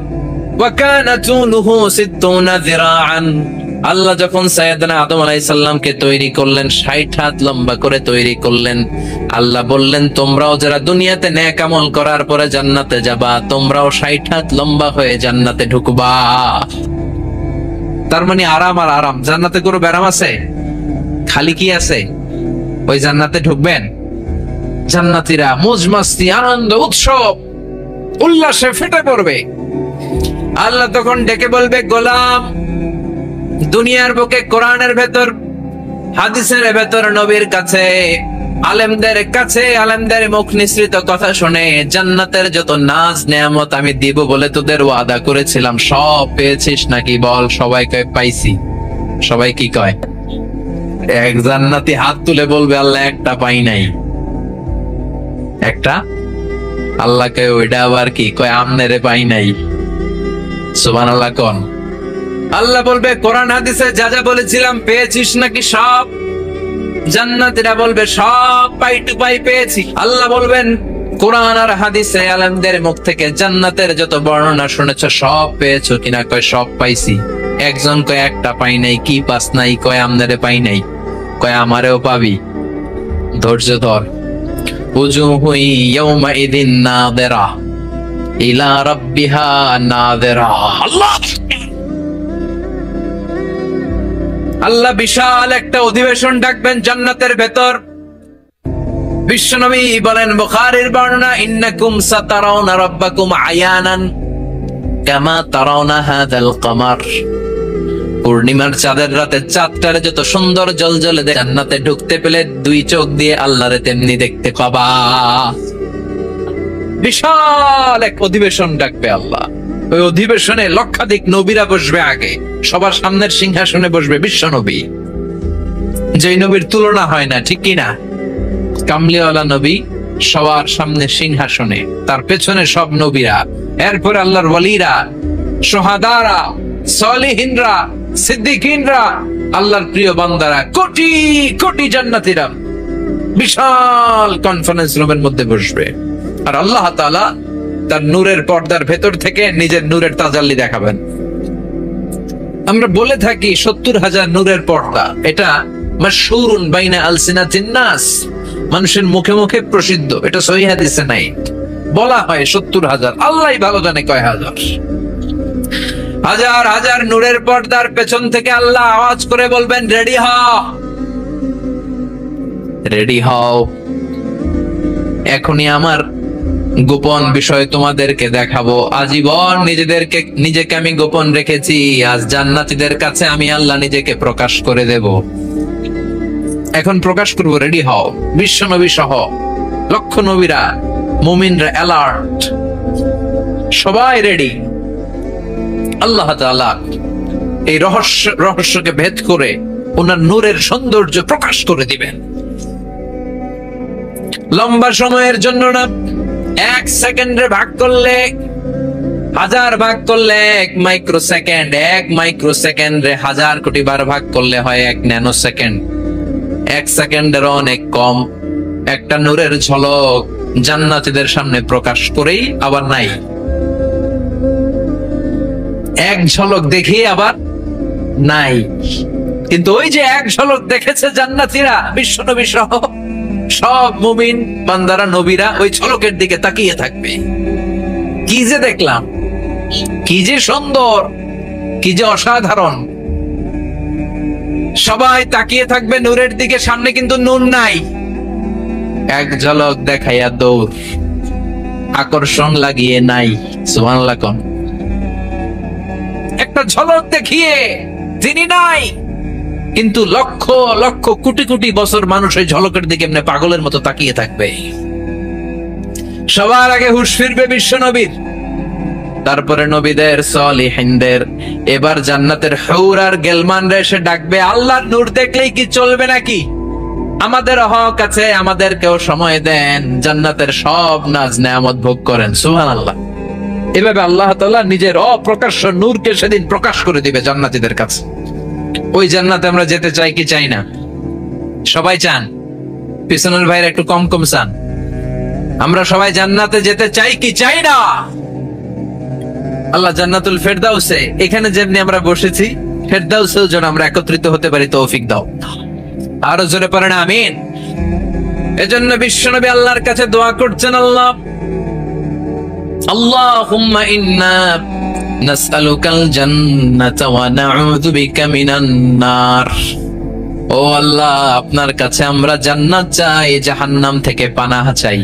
ওয়া কানা তুনুহু 60 যিরাআন। আল্লাহ যখন সাইয়েদনা আদম আলাইহিস সালামকে তৈরি করলেন, 60 হাত লম্বা করে তৈরি করলেন। আল্লাহ বললেন, তোমরাও যারা দুনিয়াতে নেক আমল করার পরে জান্নাতে যাবা, তোমরাও 60 হাত লম্বা হয়ে জান্নাতে ঢুকবা। তার মানে আরাম আর আরাম। জান্নাতে কোনো ব্যারাম আছে? খালি কি আছে? ওই জান্নাতে ঢুকবেন, জান্নাতীরা মজমাস্তি, আনন্দ, উৎসব, উল্লাসে ফেটে পড়বে। আল্লাহ তখন ডেকে বলবে, গোলাম, দুনিয়ার বুকে কোরআনের ভেতর, হাদিসের ভেতর, নবীর কাছে, আলেমদের কাছে, আলেমদের মুখ নিঃসৃত কথা শুনে জান্নাতের যত নাজ নেয়ামত আমি দিব বলে তোদের ওয়াদা করেছিলাম, সব পেয়েছিস নাকি বল? সবাই কয় পাইছি। সবাই কি কয়? এক জান্নাতি হাত তুলে বলবে, আল্লাহ একটা পাই নাই। একটা? আল্লাহ কয় ওইটা আবার কি? কয় আমনেরে পাই নাই। সুবহানাল্লাহ কোন? আল্লাহ বলবে, কোরআন হাদিসে যা যা বলেছিলাম পেয়েছিস নাকি সব? জান্নাতীরা বলবে, সব পাই টু পাই পেয়েছি। আল্লাহ বলবেন, কোরআন আর হাদিসে আলেমদের মুখ থেকে জান্নাতের যত বর্ণনা শুনেছো সব পেয়েছো কিনা? কয় সব পাইছি। একজন কয় একটা পাই নাই। কি পাস নাই? কয় আমনেরে পাই নাই। কয় আমারেও পাবি, ধৈর্য ধর। উজুহু ইয়াউমাইদিন নাযিরা। ইলা রাব্বিহা নাযিরা। আল্লাহ বিশাল একটা অধিবেশন ডাকবেন জান্নাতের ভেতর। বিশ্বনবী বলেন, বুখারীর বর্ণনা, ইন্নাকুম সাতারাউনা রাব্বাকুম আয়ানান কামা তারাউনা হাযাল কমার। পূর্ণিমার চাঁদের রাতে চাঁদটারে যত সুন্দর জ্বলজ্বলে জান্নাতে ঢুকতে পেলে দুই চোখ দিয়ে আল্লাহরে তেমনি দেখতে পাবা। বিশাল এক অধিবেশন ডাকবে আল্লাহ। ওই অধিবেশনে লক্ষাধিক নবীরা বসবে। আগে সবার সামনের সিংহাসনে বসবে বিশ্ব নবী, যেই নবীর তুলনা হয় না, ঠিক কিনা? কামলিওয়ালা নবী সবার সামনে সিংহাসনে, তার পেছনে সব নবীরা, এরপর আল্লাহর ওয়ালিরা, শহাদারা, সালিহিনরা, সিদ্দিকিনরা, আল্লাহর প্রিয় বান্দারা, কোটি কোটি জান্নাতীরা বিশাল কনফারেন্স রুমের মধ্যে বসবে। আর আল্লাহ তাআলা তার নূরের পর্দার ভেতর থেকে নিজের নূরের তাজাল্লি দেখাবেন। আমরা বলে থাকি 70,000 নূরের পর্দা, এটা মাশহুরুন বাইনা আলসিনাতিন নাস, মানুষের মুখে মুখে প্রসিদ্ধ, এটা সহিহ হাদিসে নাই। বলা হয় 70,000, আল্লাহই ভালো জানে কয় হাজার। হাজার হাজার নূরের পর্দার পেছন থেকে আল্লাহ আওয়াজ করে বলবেন, রেডি হও, রেডি হও, এখনই আমার গোপন বিষয় তোমাদেরকে দেখাবো। আজীবন নিজেকে আমি গোপন রেখেছি, আজ জান্নাতীদের কাছে আমি আল্লাহ নিজেকে প্রকাশ করে দেব। এখন প্রকাশ করব, রেডি হও। বিশ্ব নবী সহ লক্ষ নবীরা, মুমিনরা অ্যালার্ট, সবাই রেডি। আল্লাহ তাআলা এই রহস্যকে ভেদ করে ওনার নূরের সৌন্দর্য প্রকাশ করে দিবেন। লম্বা সময়ের জন্য না, 1 সেকেন্ডে ভাগ করলে, 1000 ভাগ করলে 1 মাইক্রোসেকেন্ড, 1 মাইক্রোসেকেন্ডে 1000 কোটি বার ভাগ করলে হয় 1 ন্যানো সেকেন্ড। 1 সেকেন্ডের অনেক কম একটা নূরের ঝলক জান্নাতীদের সামনে প্রকাশ করেই আবার নাই। এক ঝলক দেখিয়ে আবার নাই। কিন্তু ওই যে এক ঝলক দেখেছে জান্নাতীরা, বিশ্বনবী সহ সব মুমিন বান্দারা, নবীরা ওই ঝলকের দিকে তাকিয়ে থাকবে। কি যে দেখলাম, কি যে সুন্দর, কি যে অসাধারণ। সবাই তাকিয়ে থাকবে নূরের দিকে, সামনে কিন্তু নূর নাই। এক ঝলক দেখাইয়া দৌড়, আকর্ষণ লাগিয়ে নাই। সুবহানাল্লাহ। কোন একটা ঝলক দেখিয়ে তিনি নাই, কিন্তু লক্ষ লক্ষ কোটি কোটি বছর মানুষ ওই ঝলকের দিকে এমনি পাগলের মতো তাকিয়ে থাকবে। সবার আগে হুঁশ ফিরবে বিশ্ব নবীর, তারপরে নবীদের, সালিহিনদের। এবার জান্নাতের হুর আর গেলমানরা এসে ডাকবে, আল্লাহর নূর দেখলেই কি চলবে নাকি? আমাদের হক আছে, আমাদেরকেও সময় দেন, জান্নাতের সব নাজ নেয়ামত ভোগ করেন। সুবহানাল্লাহ। এভাবে আল্লাহ তাআলা নিজের অপ্রকাশ্য নূরকে সেদিন প্রকাশ করে দিবে জান্নাতীদের কাছে। ওই জান্নাতে আমরা যেতে চাই কি চাই না? সবাই চান? পিছনের ভাইরা একটু কম কম চান। আমরা সবাই জান্নাতে যেতে চাই কি চাই না? আল্লাহ জান্নাতুল ফেরদাউসে, এখানে যেমনি আমরা বসেছি, ফেরদাউসেও যেন আমরা একত্রিত হতে পারি, তৌফিক দাও। আরো জোরে পড়েন আমিন। এজন্য বিশ্বনবী আল্লাহর কাছে দোয়া করছেন, আল্লাহ, আল্লাহুম্মা ইন্না নাসআলুকাল জান্নাতা ওয়া নাউযু বিকা মিনান নার। ও আল্লাহ, আপনার কাছে আমরা জান্নাত চাই, জাহান্নাম থেকে পানাহ চাই,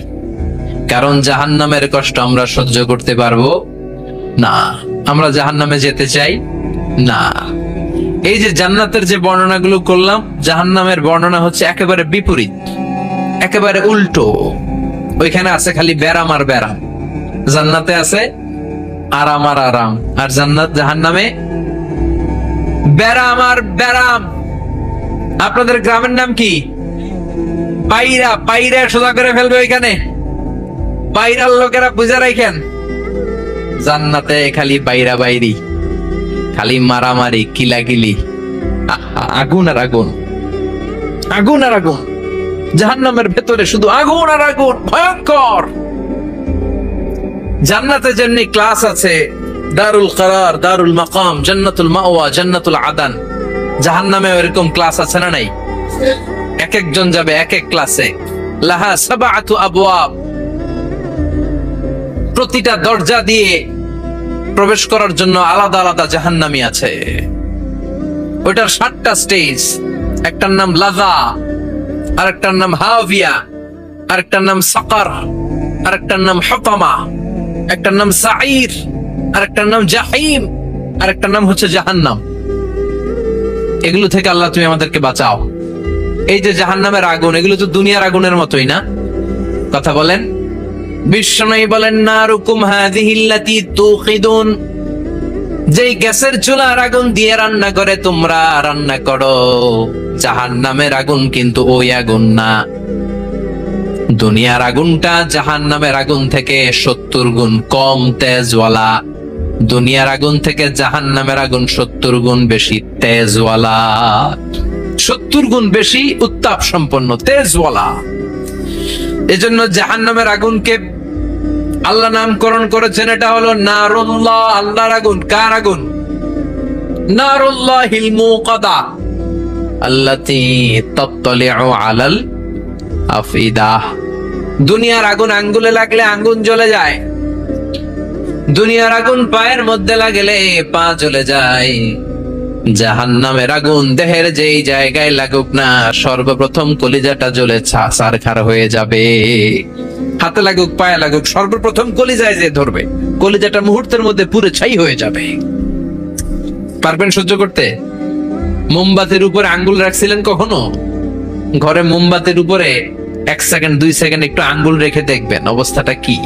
কারণ জাহান্নামের কষ্ট আমরা সহ্য করতে পারবো না। আমরা জাহান্নামে যেতে চাই না। এই যে জান্নাতের যে বর্ণনাগুলো করলাম, জাহান্নামের বর্ণনা হচ্ছে একেবারে বিপরীত, একেবারে উল্টো। ওইখানে আছে খালি ব্যারাম আর ব্যারাম, জান্নাতে আছে আরাম আর আরাম। আর জাহান্নামে ব্যারাম আর ব্যারাম। আপনাদের গ্রামের নাম কি? পাইরা। পাইরা সোজা করে ফেলবে ওইখানে। পাইরার লোকেরা বুঝে রাখেন, জান্নাতে খালি বাইরা বাইরি, খালি মারামারি, কিলাকিলি, আগুন আর আগুন, আগুন আর আগুন। জাহান্নামের ভেতরে শুধু আগুন আর আগুন, ভয়ঙ্কর। জান্নাতে যেমনি ক্লাস আছে, দারুল করার, দারুল মাকাম, জান্নাতুল মাওয়া, জান্নাতুল আদান, জাহান্নামে এরকম ক্লাস আছে না নাই? এক একজন যাবে এক এক ক্লাসে। লাহা সাবআতু আবওয়াব, প্রতিটা দরজা দিয়ে প্রবেশ করার জন্য আলাদা আলাদা জাহান্নামী আছে। ওইটার 7টা স্টেজ। একটার নাম লাযা, আরেকটার নাম হাভিয়া, আরেকটার নাম সাকার, আরেকটার নাম হুতামা, একটার নাম সাঈর, আরেকটার নাম জাহিম, আরেকটার নাম হচ্ছে জাহান্নাম। এগুলো থেকে আল্লাহ তুমি আমাদেরকে বাঁচাও। এই যে জাহান্নামের আগুন, এগুলো তো দুনিয়ার আগুনের মতোই না? কথা বলেন। বিশ্বনবী বলেন নারুকুম হাযিহিল্লাতী তুকিদুন, যেই গ্যাসের চুলার আগুন দিয়ে রান্না করে তোমরা রান্না করো, জাহান্নামের আগুন কিন্তু ওই আগুন না। দুনিয়ার আগুনটা জাহান্নামের আগুন থেকে 70 গুণ কম তেজওয়ালা। দুনিয়ার আগুন থেকে জাহান্নামের আগুন 70 গুণ বেশি তেজওয়ালা, 70 গুণ বেশি উত্তাপ সম্পন্ন তেজওয়ালা। এজন্য জাহান্নামের আগুনকে আল্লাহ নামকরণ করেছেন, এটা হলো নারুল্লাহ, আল্লাহর আগুন। কার আগুন? নারুল্লাহিল মুকাদা আল্লাতী তাত্তালিউ আলাল আফিদা। দুনিয়ার আগুন আঙ্গুলে লাগলে আঙ্গুল জ্বলে যায়, দুনিয়ার আগুন পায়ের মধ্যে লাগলে পা জ্বলে যায়। জাহান্নামের আগুন দেহের যেই জায়গায় লাগুক না, সর্বপ্রথম কলিজাটা জ্বলে ছারখার হয়ে যাবে। হাতে লাগুক পায়ে লাগুক, সর্বপ্রথম কলিজায় যে ধরবে, কলিজাটা মুহূর্তের মধ্যে পুরো ছাই হয়ে যাবে। পারবেন সহ্য করতে? মোমবাতির উপরে আঙ্গুল রাখছিলেন কখনো? ঘরে মোমবাতির উপরে 1 সেকেন্ড 2 সেকেন্ড একটু আঙ্গুল রেখে দেখবেন অবস্থাটা কি।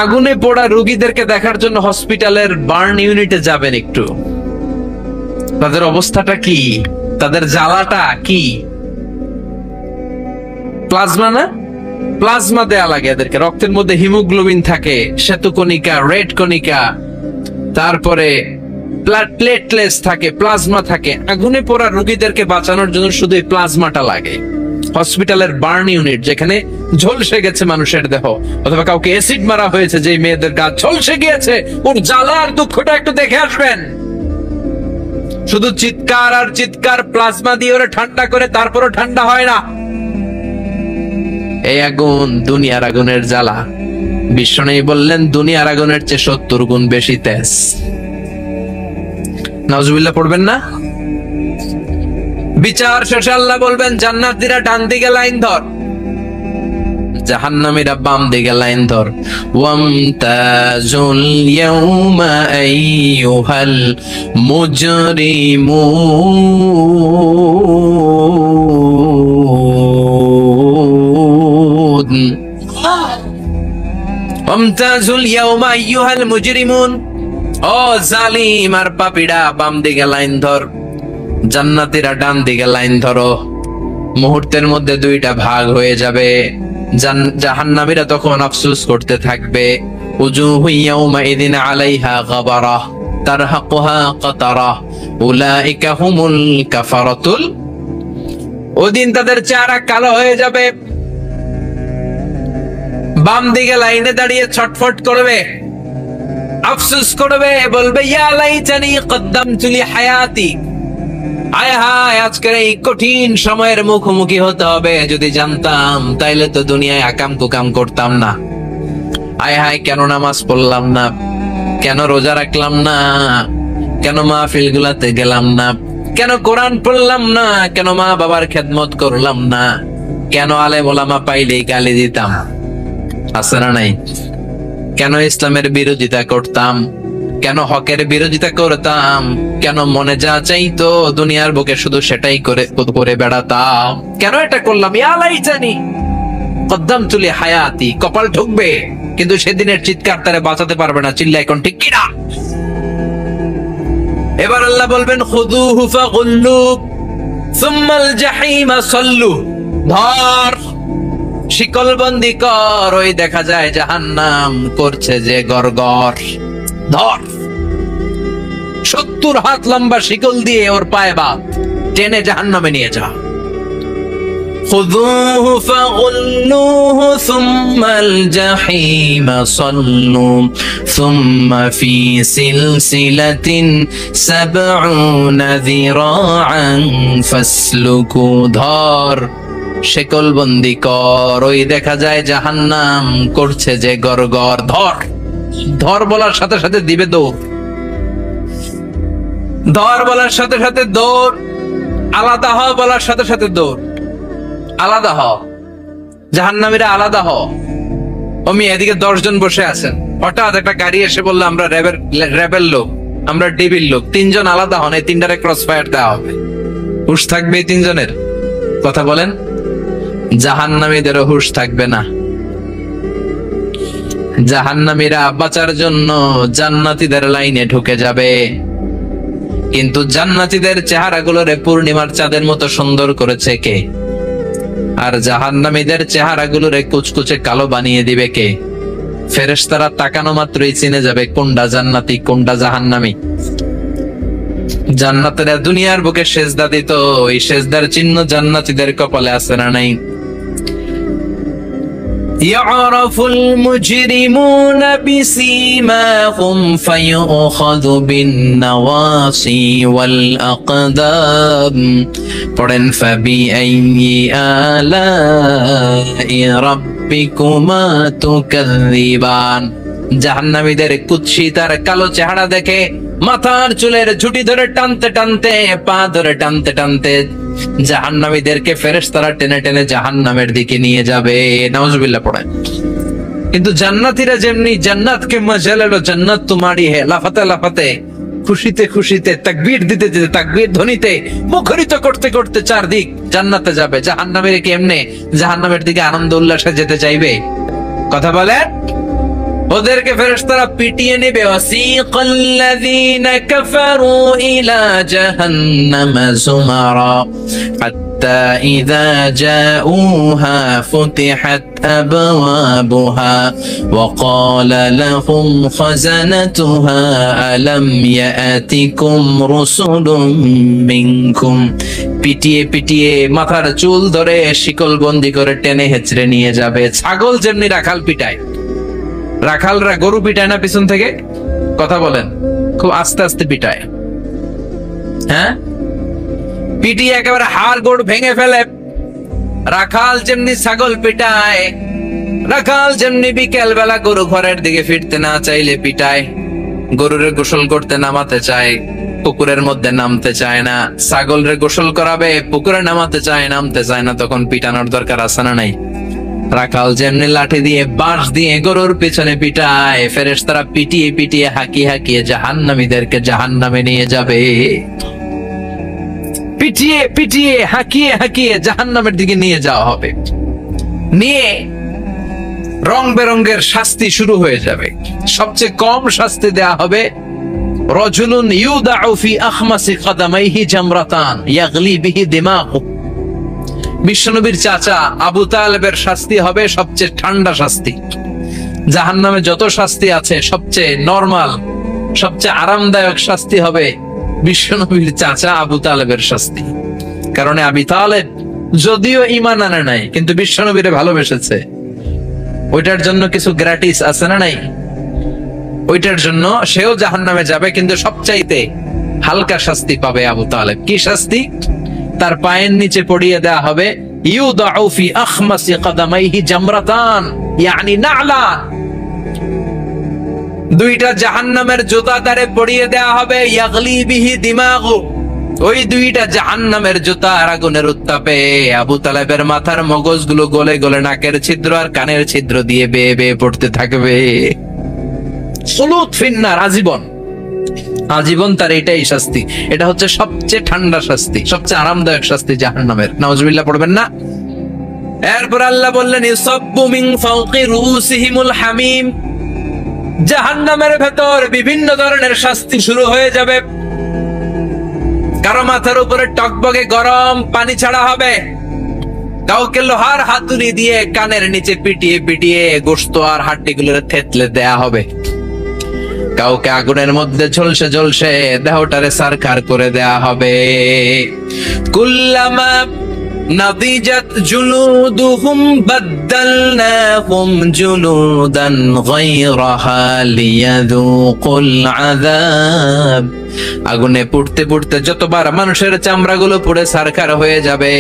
আগুনে পোড়া রোগীদেরকে দেখার জন্য হসপিটালের বার্ন ইউনিটে যাবেন, একটু তাদের অবস্থাটা কি, তাদের জ্বালাটা কি। প্লাজমা না, প্লাজমা দেয়া লাগে এদেরকে। রক্তের মধ্যে হিমোগ্লোবিন থাকে, শ্বেতকণিকা, রেড কণিকা, তারপরে প্লেটলেটস থাকে, প্লাজমা থাকে। আগুনে পোড়া রোগীদেরকে বাঁচানোর জন্য শুধু এই প্লাজমাটা লাগে। হসপিটালের বার্ন ইউনিট, যেখানে ঝলসে গেছে মানুষের দেহ, অথবা কাউকে অ্যাসিড মারা হয়েছে, যে মেয়েদের গা ঝলসে গিয়েছে, ওর জ্বালা আর দুঃখটা একটু দেখে আসবেন। শুধু চিৎকার আর চিৎকার, প্লাজমা দিয়ে ওরা ঠান্ডা করে, তারপরও ঠান্ডা হয় না। এই আগুন দুনিয়ার আগুনের জ্বালা। বিশ্বনবী বললেন দুনিয়ার আগুনের চেয়ে 70 গুণ বেশি তেজ। নাউজুবিল্লাহ পড়বেন না? বিচার শেষে আল্লাহ বলবেন জান্নাতীরা ডান দিকে লাইন ধর, জাহান্নামীরা বাম দিকে লাইন ধর। ওয়ামতাজুল ইয়াউমা আইয়ুহাল মুজরিমুন, ওয়ামতাজুল ইয়াউমা আইয়ুহাল মুজরিমুন, ও জালিম আর পাপীরা বাম দিকে লাইন ধর, জান্নাতীরা ডান দিকে লাইন ধরো। মুহূর্তের মধ্যে 2টা ভাগ হয়ে যাবে। জাহান্নামীরা তখন আফসোস করতে থাকবে, উজুহু ইয়াউমাইযিন আলাইহা গাবারা তারহাকুহা কাতারা উলাইকা হুমুল কাফারাতুল। ওদিন তাদের চেহারা কালো হয়ে যাবে। বাম দিকে লাইনে দাঁড়িয়ে ছটফট করবে, আফসোস করবে, বলবে ইয়া লাইতানি কদ্দামতু লি হায়াতি, হায় হায় আজকের এই কঠিন সময়ের মুখোমুখি হতে হবে, যদি জানতাম তাইলে তো দুনিয়ায় আকাম কুকাম করতাম না। হায় হায় কেন নামাজ পড়লাম না, কেন রোজা রাখলাম না, কেন মাহফিল গুলাতে গেলাম না, কেন কোরআন পড়লাম না, কেন মা বাবার খেদমত করলাম না, কেন আলেম ওলামা পাইলেই গালি দিতাম, আছে না নাই? কেন ইসলামের বিরোধিতা করতাম, কেন হকের বিরোধিতা করতাম, কেন মনে যা চাইতো দুনিয়ার বুকে শুধু সেটাই করে বেড়াতাম, কেন এটা করলাম? ইয়া লাইতানি কদ্দামতু লি হায়াতি। কপাল ঠুকবে, কিন্তু সেদিনের চিৎকার তারে বাঁচাতে পারবে না। চিল্লা এখন ঠিক কিনা? এবার আল্লাহ বলবেন খুযুহু ফাগুল্লু সুম্মাল জাহিমা সাল্লু, ধর শিকলবন্দি কর। ওই দেখা যায় জাহান্নাম করছে যে গরগর, ধর 70 হাত লম্বা শিকল দিয়ে ওর পায়ে বাঁধ, টেনে জাহান্নামে নিয়ে যা। খুযুহু ফাগুল্লুহু সুম্মাল জাহিমা সাল্লু সুম্মা ফি সিলসিলাতিন 70 যিরাআন ফাসলুকু, ধর শেকল বন্দি কর। ওই দেখা যায় জাহান্নাম করছে যে গরগর, ধর ধর বলার সাথে সাথে দিবে দৌড়, ধর বলার সাথে সাথে দৌড়, আলাদা হ বলার সাথে সাথে দৌড়, আলাদা হ, জাহান্নামীরা আলাদা হ। অমি এদিকে 10 জন বসে আছেন, হঠাৎ একটা গাড়ি এসে বললো আমরা র্যাবের লোক, আমরা ডিবির লোক, 3 জন আলাদা হন, এই 3টারে ক্রস ফায়ার দেওয়া হবে। হুশ থাকবে এই 3 জনের? কথা বলেন। জাহান্নামীদেরও হুশ থাকবে না। জাহান্নামীরা বাঁচার জন্য জান্নাতীদের লাইনে ঢুকে যাবে, কিন্তু জান্নাতীদের চেহারাগুলোরে পূর্ণিমার চাঁদের মতো সুন্দর করেছে কে? আর জাহান্নামীদের চেহারাগুলোরে কুচকুচে কালো বানিয়ে দিবে কে? ফেরেশতারা তাকানো মাত্রই চিনে যাবে কোনটা জান্নাতি কোনটা জাহান্নামী। জান্নাতীরা দুনিয়ার বুকে সেজদা দিত, এই সেজদার চিহ্ন জান্নাতীদের কপালে আছে না নাই? يعرف المجرمون بسيماهم فيؤخذ بالنواصي والأقدام পড়েন فبأي آلاء ربكما تكذبان। জাহান্নামীদের কুৎসিত আর কালো চেহারা দেখে মাথার চুলের ঝুঁটি ধরে টানতে টানতে, পা ধরে টানতে টানতে জাহান্নামীদেরকে ফেরেশতারা টেনে টেনে জাহান্নামের দিকে নিয়ে যাবে। নাউজুবিল্লাহ পড়েন। কিন্তু জান্নাতীরা যেমনি জান্নাতকে মজা লেলো, জান্নাত তোমারই হে, লাফাতে লাফাতে, খুশিতে খুশিতে, তাকবীর দিতে দিতে, তাকবীর ধ্বনিতে মুখরিত করতে করতে চারদিক জান্নাতে যাবে। জাহান্নামীরা কি এমনি জাহান্নামের দিকে আনন্দ উল্লাসে যেতে চাইবে? কথা বলেন। ওদেরকে ফেরেশতারা পিটিয়ে নেবে। ওয়াসিকাল্লাযীনা কাফারু ইলা জাহান্নামা যুমারা হাত্তা ইযা জাউহা ফুতিহাত আবওয়াবুহা ওয়া ক্বালা লাহুম খাযানাতুহা আলাম ইয়াতিকুম রাসূলুম মিনকুম। পিটিয়ে পিটিয়ে মাথার চুল ধরে শিকল বন্দি করে টেনে হেঁচড়ে নিয়ে যাবে। ছাগল যেমনি রাখাল পিটায়, রাখালরা গরু পিটায় না পিছন থেকে? কথা বলেন। খুব আস্তে আস্তে পিটায়, হ্যাঁ, পিটিয়ে একেবারে হাড় গোড় ভেঙে ফেলে। রাখাল যেমনি ছাগল পিটায়, রাখাল যেমনি বিকেল বেলা গরু ঘরের দিকে ফিরতে না চাইলে পিটায়, গরুরে গোসল করতে নামাতে চায়, পুকুরের মধ্যে নামতে চায় না, ছাগলরে গোসল করাবে, পুকুরে নামাতে চায়, নামতে চায় না, তখন পিটানোর দরকার আছে না নাই? রাখাল যেমনি লাঠি দিয়ে বাঁশ দিয়ে গরুর পেছনে পিটায়, ফেরেশতারা পিটিয়ে পিটিয়ে হাঁকিয়ে হাঁকিয়ে জাহান্নামীদেরকে জাহান্নামে নিয়ে যাবে। পিটিয়ে পিটিয়ে হাঁকিয়ে হাঁকিয়ে জাহান্নামের দিকে নিয়ে যাওয়া হবে। নিয়ে রং বেরঙের শাস্তি শুরু হয়ে যাবে। সবচেয়ে কম শাস্তি দেয়া হবে রাজুলুন ইউদাউ ফি আখমাসি কদামাইহি জামরাতান ইয়াগলি বিহি দিমাগু। বিশ্বনবীর চাচা আবু তালেবের শাস্তি হবে সবচেয়ে ঠান্ডা শাস্তি। জাহান্নামে যত শাস্তি আছে সবচেয়ে নরমাল, সবচেয়ে আরামদায়ক শাস্তি হবে বিশ্বনবীর চাচা আবু তালেবের শাস্তি। কারণ আবু তালেব যদিও ঈমান আনে নাই, কিন্তু বিশ্বনবীরে ভালোবেসেছে। ওইটার জন্য কিছু গ্র্যাটিস আছে না নাই? ওইটার জন্য সেও জাহান্নামে যাবে, কিন্তু সবচাইতে হালকা শাস্তি পাবে আবু তালেব। কি শাস্তি? তার পায়ের নিচে পড়িয়ে দেয়া হবে ইউদাউ ফি আখমাসি কদামাইহি জামরাতান ইয়ানি নালান। দুইটা জাহান্নামের জুতা তারে পড়িয়ে দেয়া হবে, ইয়াগলি বিহি দিমাগু। ওই দুইটা জাহান্নামের জুতা আর আগুনের উত্তাপে আবু তালেবের মাথার মগজগুলো গলে গলে নাকের ছিদ্র আর কানের ছিদ্র দিয়ে বেয়ে বেয়ে পড়তে থাকবে। খুলুদ ফিন্নার, আজীবন, আজীবন তার এটাই শাস্তি। এটা হচ্ছে সবচেয়ে ঠান্ডা শাস্তি, সবচেয়ে আরামদায়ক শাস্তি জাহান্নামের। নাউজুবিল্লাহ পড়বেন না? এরপর আল্লাহ বললেন ইউসাব্বু মিন ফাওকি রুউসিহিমুল হামিম। জাহান্নামের ভেতর বিভিন্ন ধরনের শাস্তি শুরু হয়ে যাবে। কারো মাথার উপরে টকবগে গরম পানি ছাড়া হবে, কাউকে লোহার হাতুড়ি দিয়ে কানের নিচে পিটিয়ে পিটিয়ে গোশত আর হাড্ডিগুলোর থেতলে দেয়া হবে, কাউকে আগুনের মধ্যে ঝলসে ঝলসে দেহটারে সারখার করে দেয়া হবে। কুল্লামা নাদিজাত জুলুদুহুম বাদদালনাহুম জুলুদান গায়রাহা লিয়াযুকুল আযাব। আগুনে পুড়তে পুড়তে যতবার মানুষের চামড়াগুলো পুড়ে সারখার হয়ে যাবে,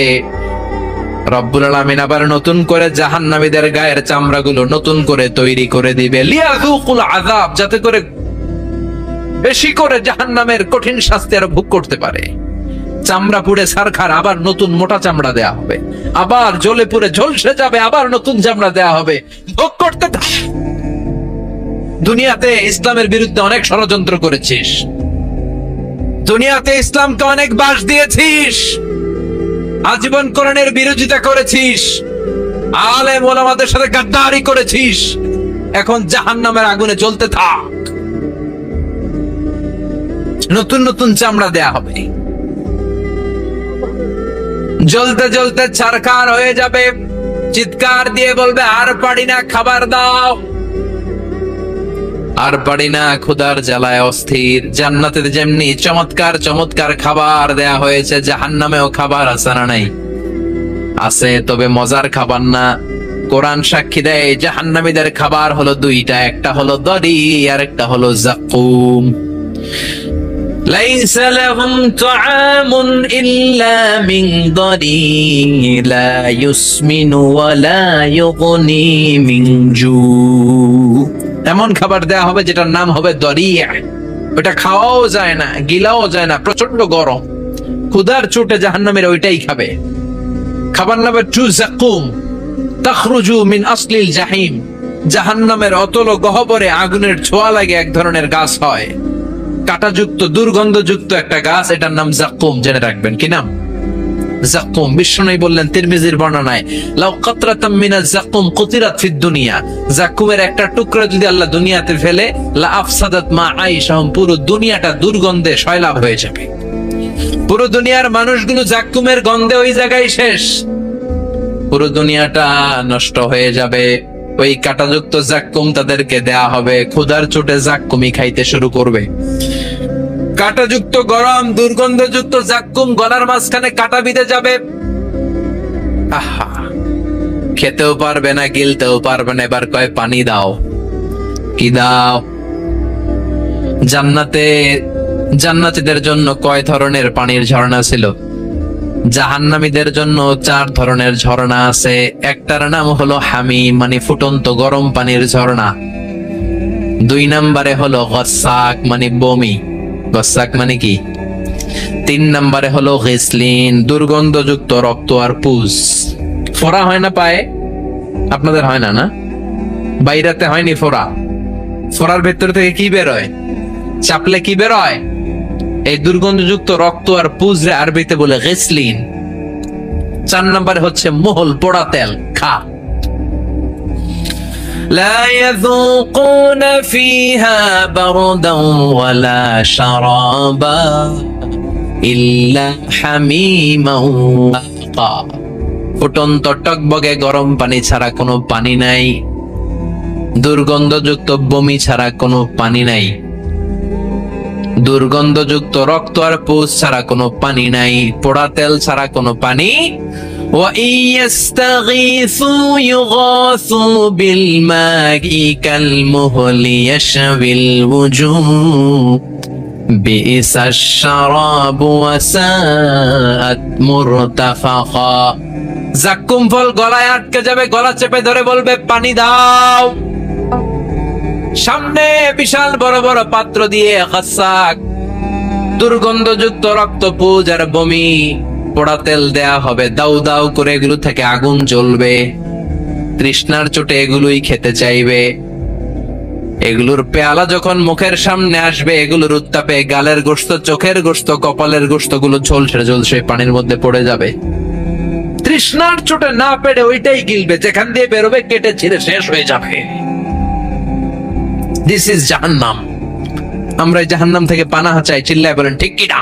রব্বুল আলামিন আবার নতুন করে জাহান্নামীদের গায়ের চামড়াগুলো নতুন করে তৈরি করে দিবে, লিয়াযুকুল আযাব, যাতে করে বেশি করে জাহান্নামের কঠিন শাস্তি আর ভোগ করতে পারে। চামড়া পুড়ে ছারখার, আবার নতুন মোটা চামড়া দেয়া হবে, আবার জ্বলে পুড়ে ঝলসে যাবে, আবার নতুন চামড়া দেয়া হবে, ভোগ করতে থাক। দুনিয়াতে ইসলামের বিরুদ্ধে অনেক ষড়যন্ত্র করেছিস, দুনিয়াতে ইসলামকে অনেক বাস দিয়েছিস, আজীবন কোরআনের বিরোধিতা করেছিস, আলেম ওলামাদের সাথে গাদ্দারি করেছিস, এখন জাহান্নামের আগুনে জ্বলতে থাক। নতুন নতুন চামড়া দেয়া হবে, জ্বলতে জ্বলতে ছারখার হয়ে যাবে, চিৎকার দিয়ে বলবে আর পারি না, খাবার দাও। আর পারি না, ক্ষুধার জ্বালায় অস্থির। জান্নাতে যেমনি চমৎকার চমৎকার খাবার দেয়া হয়েছে, জাহান্নামেও খাবার আছে না নাই? আছে, তবে মজার খাবার না। কোরআন সাক্ষী দেয় জাহান্নামীদের খাবার হলো দুইটা, একটা হলো দরি আর একটা হলো যাকুম। লাইসা লাহুম তুআমুন ইল্লা মিন দরি লা ইউসমিনু ওয়া লা ইউগনি মিন জু। এমন খাবার দেয়া হবে যেটার নাম হবে দরিয়া। ওটা খাওয়াও যায় না, গিলাও যায় না, প্রচন্ড গরম, ক্ষুধার চোটে জাহান্নামীরা ওইটাই খাবে। খাবার নাম হচ্ছে যাকুম, তাখরুজু মিন আসলিল জাহিম। জাহান্নামের অতল গহ্বরে আগুনের ছোঁয়া লাগে এক ধরনের গাছ হয়, কাঁটাযুক্ত দুর্গন্ধযুক্ত একটা গাছ, এটার নাম যাকুম। জেনে রাখবেন কি নাম? যাকুম। বিশ্বনবী বললেন তিরমিজির বর্ণনায়, লাউ কাতরাতাম মিনাজ যাকুম কুতিরাত ফিদ দুনিয়া। যাকুমের একটা টুকরা যদি আল্লাহ দুনিয়াতে ফেলে, লা আফসাদাত মা আইশাহুম, পুরো দুনিয়াটা দুর্গন্ধে সয়লাব হয়ে যাবে। পুরো দুনিয়ার মানুষগুলো যাকুমের গন্ধে ওই জায়গায় শেষ, পুরো দুনিয়াটা নষ্ট হয়ে যাবে। ওই কাঁটাযুক্ত যাকুম তাদেরকে দেয়া হবে, ক্ষুধার চোটে যাকুমই খাইতে শুরু করবে। কাঁটাযুক্ত গরম দুর্গন্ধযুক্ত যাকুম গলার মাঝখানে কাঁটা বিঁধে যাবে। আহা, খেতেও পারবে না, গিলতেও পারবে না। এবার কয় পানি দাও। কি দাও? জান্নাতীদের জন্য কয় ধরনের পানির ঝর্ণা ছিল? জাহান্নামীদের জন্য 4 ধরনের ঝর্ণা আছে। একটার নাম হলো হামিম, মানে ফুটন্ত গরম পানির ঝর্ণা। 2 নম্বরে হলো গসাক, মানে বমি। গসাক মানে কি? 3 নম্বরে হলো গিসলিন, দুর্গন্ধযুক্ত রক্ত আর পুজ। ফোড়া হয় না পায়ে? আপনাদের হয় না? না, বাইরাতে হয়নি ফোড়া? ফোড়ার ভেতর থেকে কি বেরোয়? চাপলে কি বেরোয়? এই দুর্গন্ধযুক্ত রক্ত আর পুজ রে আরবিতে বলে গিসলিন। 4 নম্বরে হচ্ছে মোহল, পোড়া তেল। খা। لا يذوقون فيها بردا ولا شرابا إلا حميما وغساقا। ফুটন্ত টকবগে গরম পানি ছাড়া কোনো পানি নাই, দুর্গন্ধযুক্ত বমি ছাড়া কোনো পানি নাই, দুর্গন্ধযুক্ত রক্ত আর পুজ ছাড়া কোনো পানি নাই, পোড়া তেল ছাড়া কোনো পানি। وَإِن يَسْتَغِيثُوا يُغَاثُوا بِالْمَاءِ كَالْمُهْلِ يَشْوِي الْوُجُوهَ بِئْسَ الشَّرَابُ وَسَاءَتْ مُرْتَفَقًا। যাকুম ফল গলায় আটকে যাবে, গলা চেপে ধরে বলবে পানি দাও। সামনে বিশাল বড় বড় পাত্র দিয়ে গসাক, দুর্গন্ধযুক্ত রক্ত, পুজ আর বমি, পোড়া তেল দেয়া হবে। দাউ দাউ করে এগুলো থেকে আগুন জ্বলবে। তৃষ্ণার চোটে এগুলোই খেতে চাইবে। এগুলোর পেয়ালা যখন মুখের সামনে আসবে, এগুলোর উত্তাপে গালের গোশত, চোখের গোশত, কপালের গোশত গুলো ঝলসে ঝলসে পানির মধ্যে পড়ে যাবে। তৃষ্ণার চোটে না পেরে ওইটাই গিলবে, যেখান দিয়ে বেরোবে কেটে ছিঁড়ে শেষ হয়ে যাবে। দিস ইজ জাহান্নাম। আমরা জাহান্নাম থেকে পানাহা চাই, চিল্লায় বলেন ঠিক কিনা?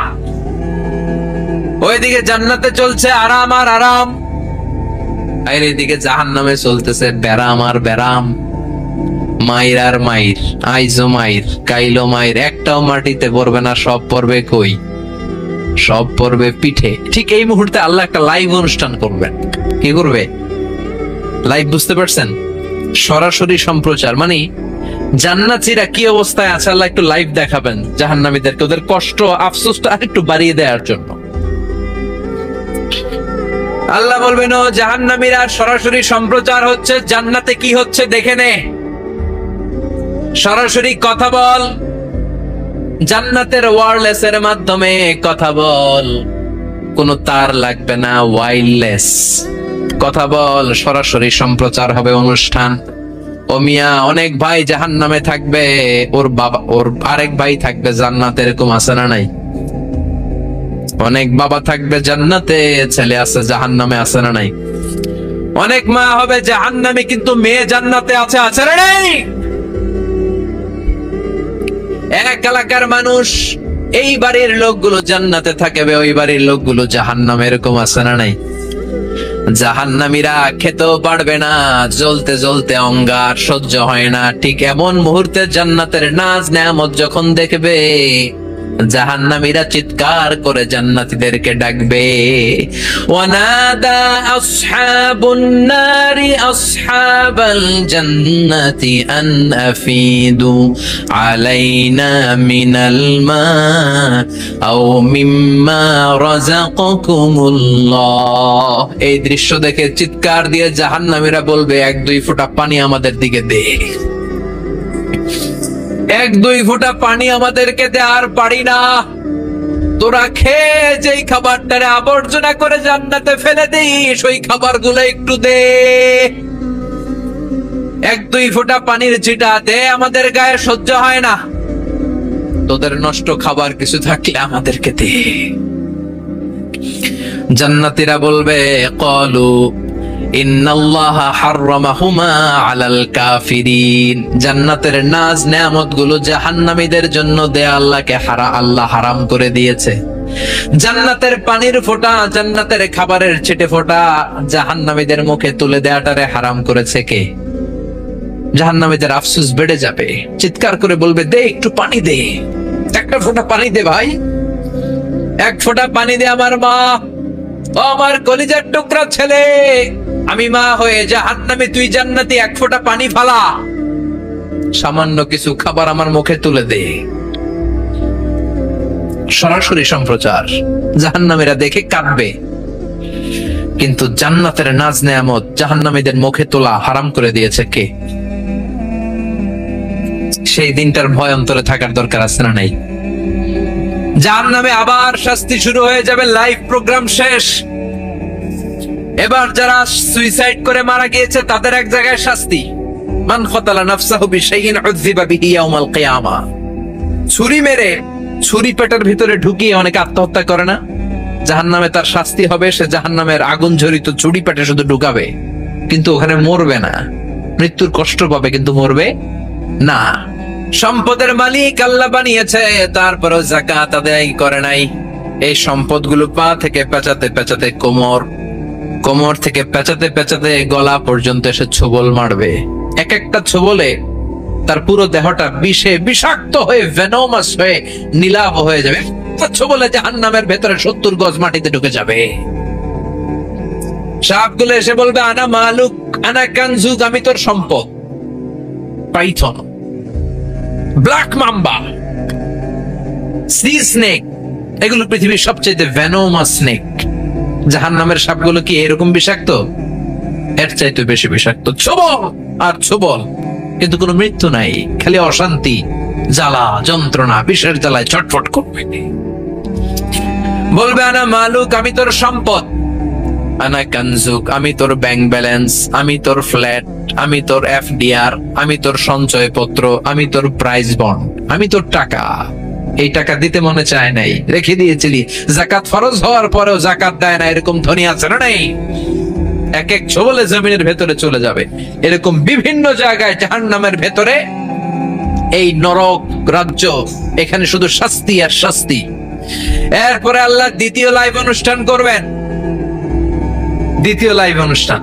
ওইদিকে জান্নাতে চলছে আরাম আর আরাম, আর এইদিকে জাহান্নামে চলতেছে ব্যারাম আর ব্যারাম, মাইর আর মাইর, আইজো মাইর, কাইলো মাইর। একটাও মাটিতে পড়বে না, সব পড়বে কই? সব পড়বে পিঠে। ঠিক এই মুহূর্তে আল্লাহ একটা লাইভ অনুষ্ঠান করবেন। কি করবে? লাইভ, বুঝতে পারছেন? সরাসরি সম্প্রচার। মানে জান্নাতীরা কি অবস্থায় আছে আল্লাহ একটু লাইভ দেখাবেন জাহান্নামীদেরকে, ওদের কষ্ট আফসোসটা আর একটু বাড়িয়ে দেওয়ার জন্য। আল্লাহ বলবেন, ও জাহান্নামীরা, সরাসরি সম্প্রচার হচ্ছে, জান্নাতে কি হচ্ছে দেখে নে, সরাসরি কথা বল, জান্নাতের ওয়্যারলেস এর মাধ্যমে কথা বল, কোনো তার লাগবে না, ওয়্যারলেস কথা বল, সরাসরি সম্প্রচার হবে অনুষ্ঠান। ও মিয়া, অনেক ভাই জাহান্নামে থাকবে, ওর বাবা, ওর আরেক ভাই থাকবে জান্নাতে, এরকম আছে না নাই? অনেক বাবা থাকবে জান্নাতে, ছেলে আছে জাহান্নামে, আছে না নাই? অনেক মা হবে জাহান্নামে, কিন্তু মেয়ে জান্নাতে আছে, আছে না নাই? এক এলাকার মানুষ, এই বাড়ির লোকগুলো জান্নাতে থাকবে, ওই বাড়ির লোকগুলো জাহান্নামে, এরকম আছে না নাই? জাহান্নামীরা খেতেও পারবে না, জ্বলতে জ্বলতে অঙ্গার সহ্য হয় না। ঠিক এমন মুহূর্তে জান্নাতের নাজ নেয়ামত যখন দেখবে, জাহান্নামীরা চিৎকার করে জান্নাতীদেরকে ডাকবে, ওয়ানাদা আসহাবুন নারি আসহাবাল জান্নাতি আন আফিদু আলাইনা মিনাল মা আও মিম্মা রাযাকাকুমুল্লাহ। এই দৃশ্য দেখে চিৎকার দিয়ে জাহান্নামীরা বলবে, এক দুই ফোঁটা পানি আমাদের দিকে দে, এক দুই ফোঁটা পানি আমাদেরকে দে, আর পারি না, তোরা খেয়ে যেই খাবারটারে আবর্জনা করে জান্নাতে ফেলে দিস, ওই খাবারগুলো একটু দে, এক দুই ফোঁটা পানির ছিটা দে, আমাদের গায়ে সহ্য হয় না, তোদের নষ্ট খাবার কিছু থাকলে আমাদেরকে দে। জান্নাতীরা বলবে, ক্বালু ইন্নাল্লাহা হাররামাহুমা আলাল কাফিরিন, জান্নাতের নাজ নেয়ামত গুলো জাহান্নামীদের জন্য দেয়া আল্লাহ হারাম করে দিয়েছে। জান্নাতের পানির ফোঁটা, জান্নাতের খাবারের ছিটে ফোঁটা জাহান্নামীদের মুখে তুলে দেয়াটারে হারাম করেছে কে? জাহান্নামীদের আফসোস বেড়ে যাবে, চিৎকার করে বলবে, দে একটু পানি দে, একটা ফোঁটা পানি দে ভাই, এক ফোঁটা পানি দে আমার মা, ও আমার কলিজার টুকরা ছেলে, আমি মা হয়ে জাহান্নামে, তুই জান্নাতি, এক ফোঁটা পানি ফালা, সামান্য কিছু খাবার আমার মুখে তুলে দে। সরাসরি সম্প্রচার, জাহান্নামীরা দেখে কাঁদবে, কিন্তু জান্নাতের নাজ নেয়ামত জাহান্নামীদের মুখে তোলা হারাম করে দিয়েছে কে? সেই দিনটার ভয় অন্তরে থাকার দরকার আছে না নাই? জাহান্নামে আবার শাস্তি শুরু হয়ে যাবে, লাইভ প্রোগ্রাম শেষ। এবার যারা সুইসাইড করে মারা গিয়েছে তাদের এক জায়গায় শাস্তি, মান কতালা নাফসাহু বিশাইইন উযযিবা বিহি ইয়াউমাল কিয়ামা। ছুরি মেরে, ছুরি পেটের ভিতরে ঢুকিয়ে অনেকে আত্মহত্যা করে না? জাহান্নামে তার শাস্তি হবে, সে জাহান্নামের আগুন ঝরিত ছুরি পেটে শুধু ঢুকাবে, কিন্তু ওখানে মরবে না, মৃত্যুর কষ্ট পাবে কিন্তু মরবে না। সম্পদের মালিক আল্লাহ বানিয়েছে, তারপরেও যাকাত আদায় করে নাই। এই সম্পদগুলো পা থেকে পেঁচাতে পেঁচাতে কোমর, কোমর থেকে পেঁচাতে পেঁচাতে গলা পর্যন্ত এসে ছোবল মারবে। এক একটা ছোবলে তার পুরো দেহটা বিষে বিষাক্ত হয়ে, ভেনোমাস হয়ে, নীলাভ হয়ে যাবে। ছোবলে জাহান্নামের ভেতরে 70 গজ মাটিতে ঢুকে যাবে। সাপগুলো এসে বলবে, আনা মালুক আনা কানজুক, আমি তোর সম্পদ। Python, black mamba, C snake, এগুলো পৃথিবীর সবচেয়ে ভেনোমাস স্নেক। জাহান্নামের সাপগুলো কি এরকম বিষাক্ত? এর চাইতে বেশি বিষাক্ত। ছোবল আর ছোবল, কিন্তু কোনো মৃত্যু নাই, খালি অশান্তি, জ্বালা যন্ত্রণা, বিষের জ্বালায় ছটফট করবে। বলবে, আনা মালুক, আমি তোর সম্পদ। আনা কানজুক, আমি তোর ব্যাংক ব্যালেন্স, আমি তোর ফ্ল্যাট, আমি তোর এফডিআর, আমি তোর সঞ্চয়পত্র, আমি তোর প্রাইজ বন্ড, আমি তোর টাকা। এই টাকা দিতে মনে চায় নাই, রেখে দিয়েছিলি, যাকাত ফরজ হওয়ার পরেও যাকাত দেয় না, এরকম ধনী আছে না নাই? এক এক ছোবলে জমিনের ভেতরে চলে যাবে। এরকম বিভিন্ন জায়গায় জাহান্নামের ভেতরে এই নরক রাজ্য, এখানে শুধু শাস্তি আর শাস্তি। এরপরে আল্লাহ দ্বিতীয় লাইভ অনুষ্ঠান করবেন, দ্বিতীয় লাইভ অনুষ্ঠান,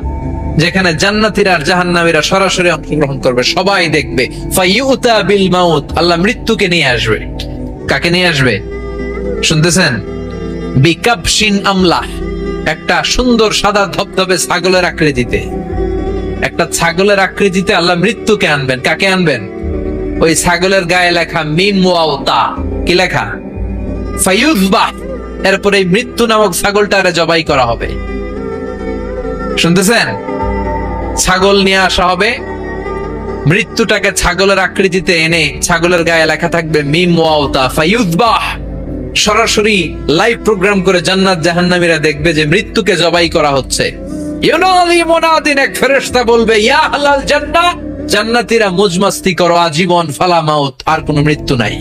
যেখানে জান্নাতীরা আর জাহান্নামীরা সরাসরি অংশগ্রহণ করবে, সবাই দেখবে। ফায়ুতা বিল মাউত, আল্লাহ মৃত্যুকে নিয়ে আসবে। কাকে নিয়ে আসবে শুনতেছেন? বিকাবশিন আমলাহ, একটা সুন্দর সাদা ধবধবে ছাগলের আকৃতিতে, একটা ছাগলের আকৃতিতে আল্লাহ মৃত্যুকে আনবেন। কাকে আনবেন? ওই ছাগলের গায়ে লেখা মিম ওয়াও তা, কি লেখা? ফায়ুযবাহ। এরপরে এই মৃত্যু নামক ছাগলটারে জবাই করা হবে। শুনতেছেন? ছাগল নিয়ে আসা হবে, মৃত্যুটাকে ছাগলের আকৃতিতে এনে ছাগলের গায়ে লেখা থাকবে মিম ওয়াউতা ফায়ুযবাহ। সরাসরি লাইভ প্রোগ্রাম করে জান্নাত জাহান্নামীরা দেখবে যে মৃত্যুকে জবাই করা হচ্ছে। ইউনাদি মুনাদিন, এক ফেরেশতা বলবে ইয়া আহলাল জান্নাহ, জান্নাতীরা মুজমাস্তি করো আজীবন, ফালা মাউত, আর কোনো মৃত্যু নাই।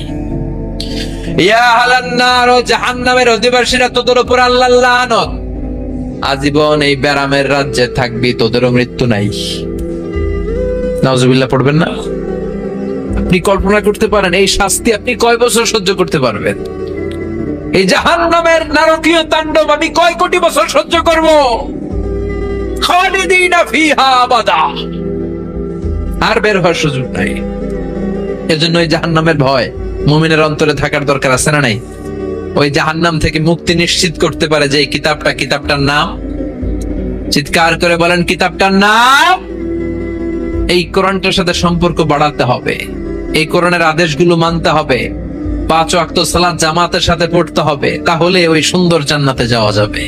ইয়া আহলান নার, জাহান্নামের অধিবাসীরা তোদের উপর আল্লাহর লানত, আজীবন এই ব্যারামের রাজ্যে থাকবি, তোদেরও মৃত্যু নাই। নাউজুবিল্লাহ পড়বেন না? আপনি কল্পনা করতে পারেন এই শাস্তি আপনি কয় বছর সহ্য করতে পারবেন? এই জাহান্নামের নারকীয় তাণ্ডব আমি কয় কোটি বছর সহ্য করব? খালিদিনা ফিহা আবাদা, আর বের হওয়ার সুযোগ নাই। এজন্য ওই জাহান্নামের ভয় মুমিনের অন্তরে থাকার দরকার আছে না নাই? ওই জাহান্নাম থেকে মুক্তি নিশ্চিত করতে পারে যে কিতাবটার নাম, চিৎকার করে বলেন কিতাবটার নাম। এই কোরআনটার সাথে সম্পর্ক বাড়াতে হবে, এই কোরআনের আদেশগুলো মানতে হবে, 5 ওয়াক্ত সালাত জামাতের সাথে পড়তে হবে, তাহলে ওই সুন্দর জান্নাতে যাওয়া যাবে।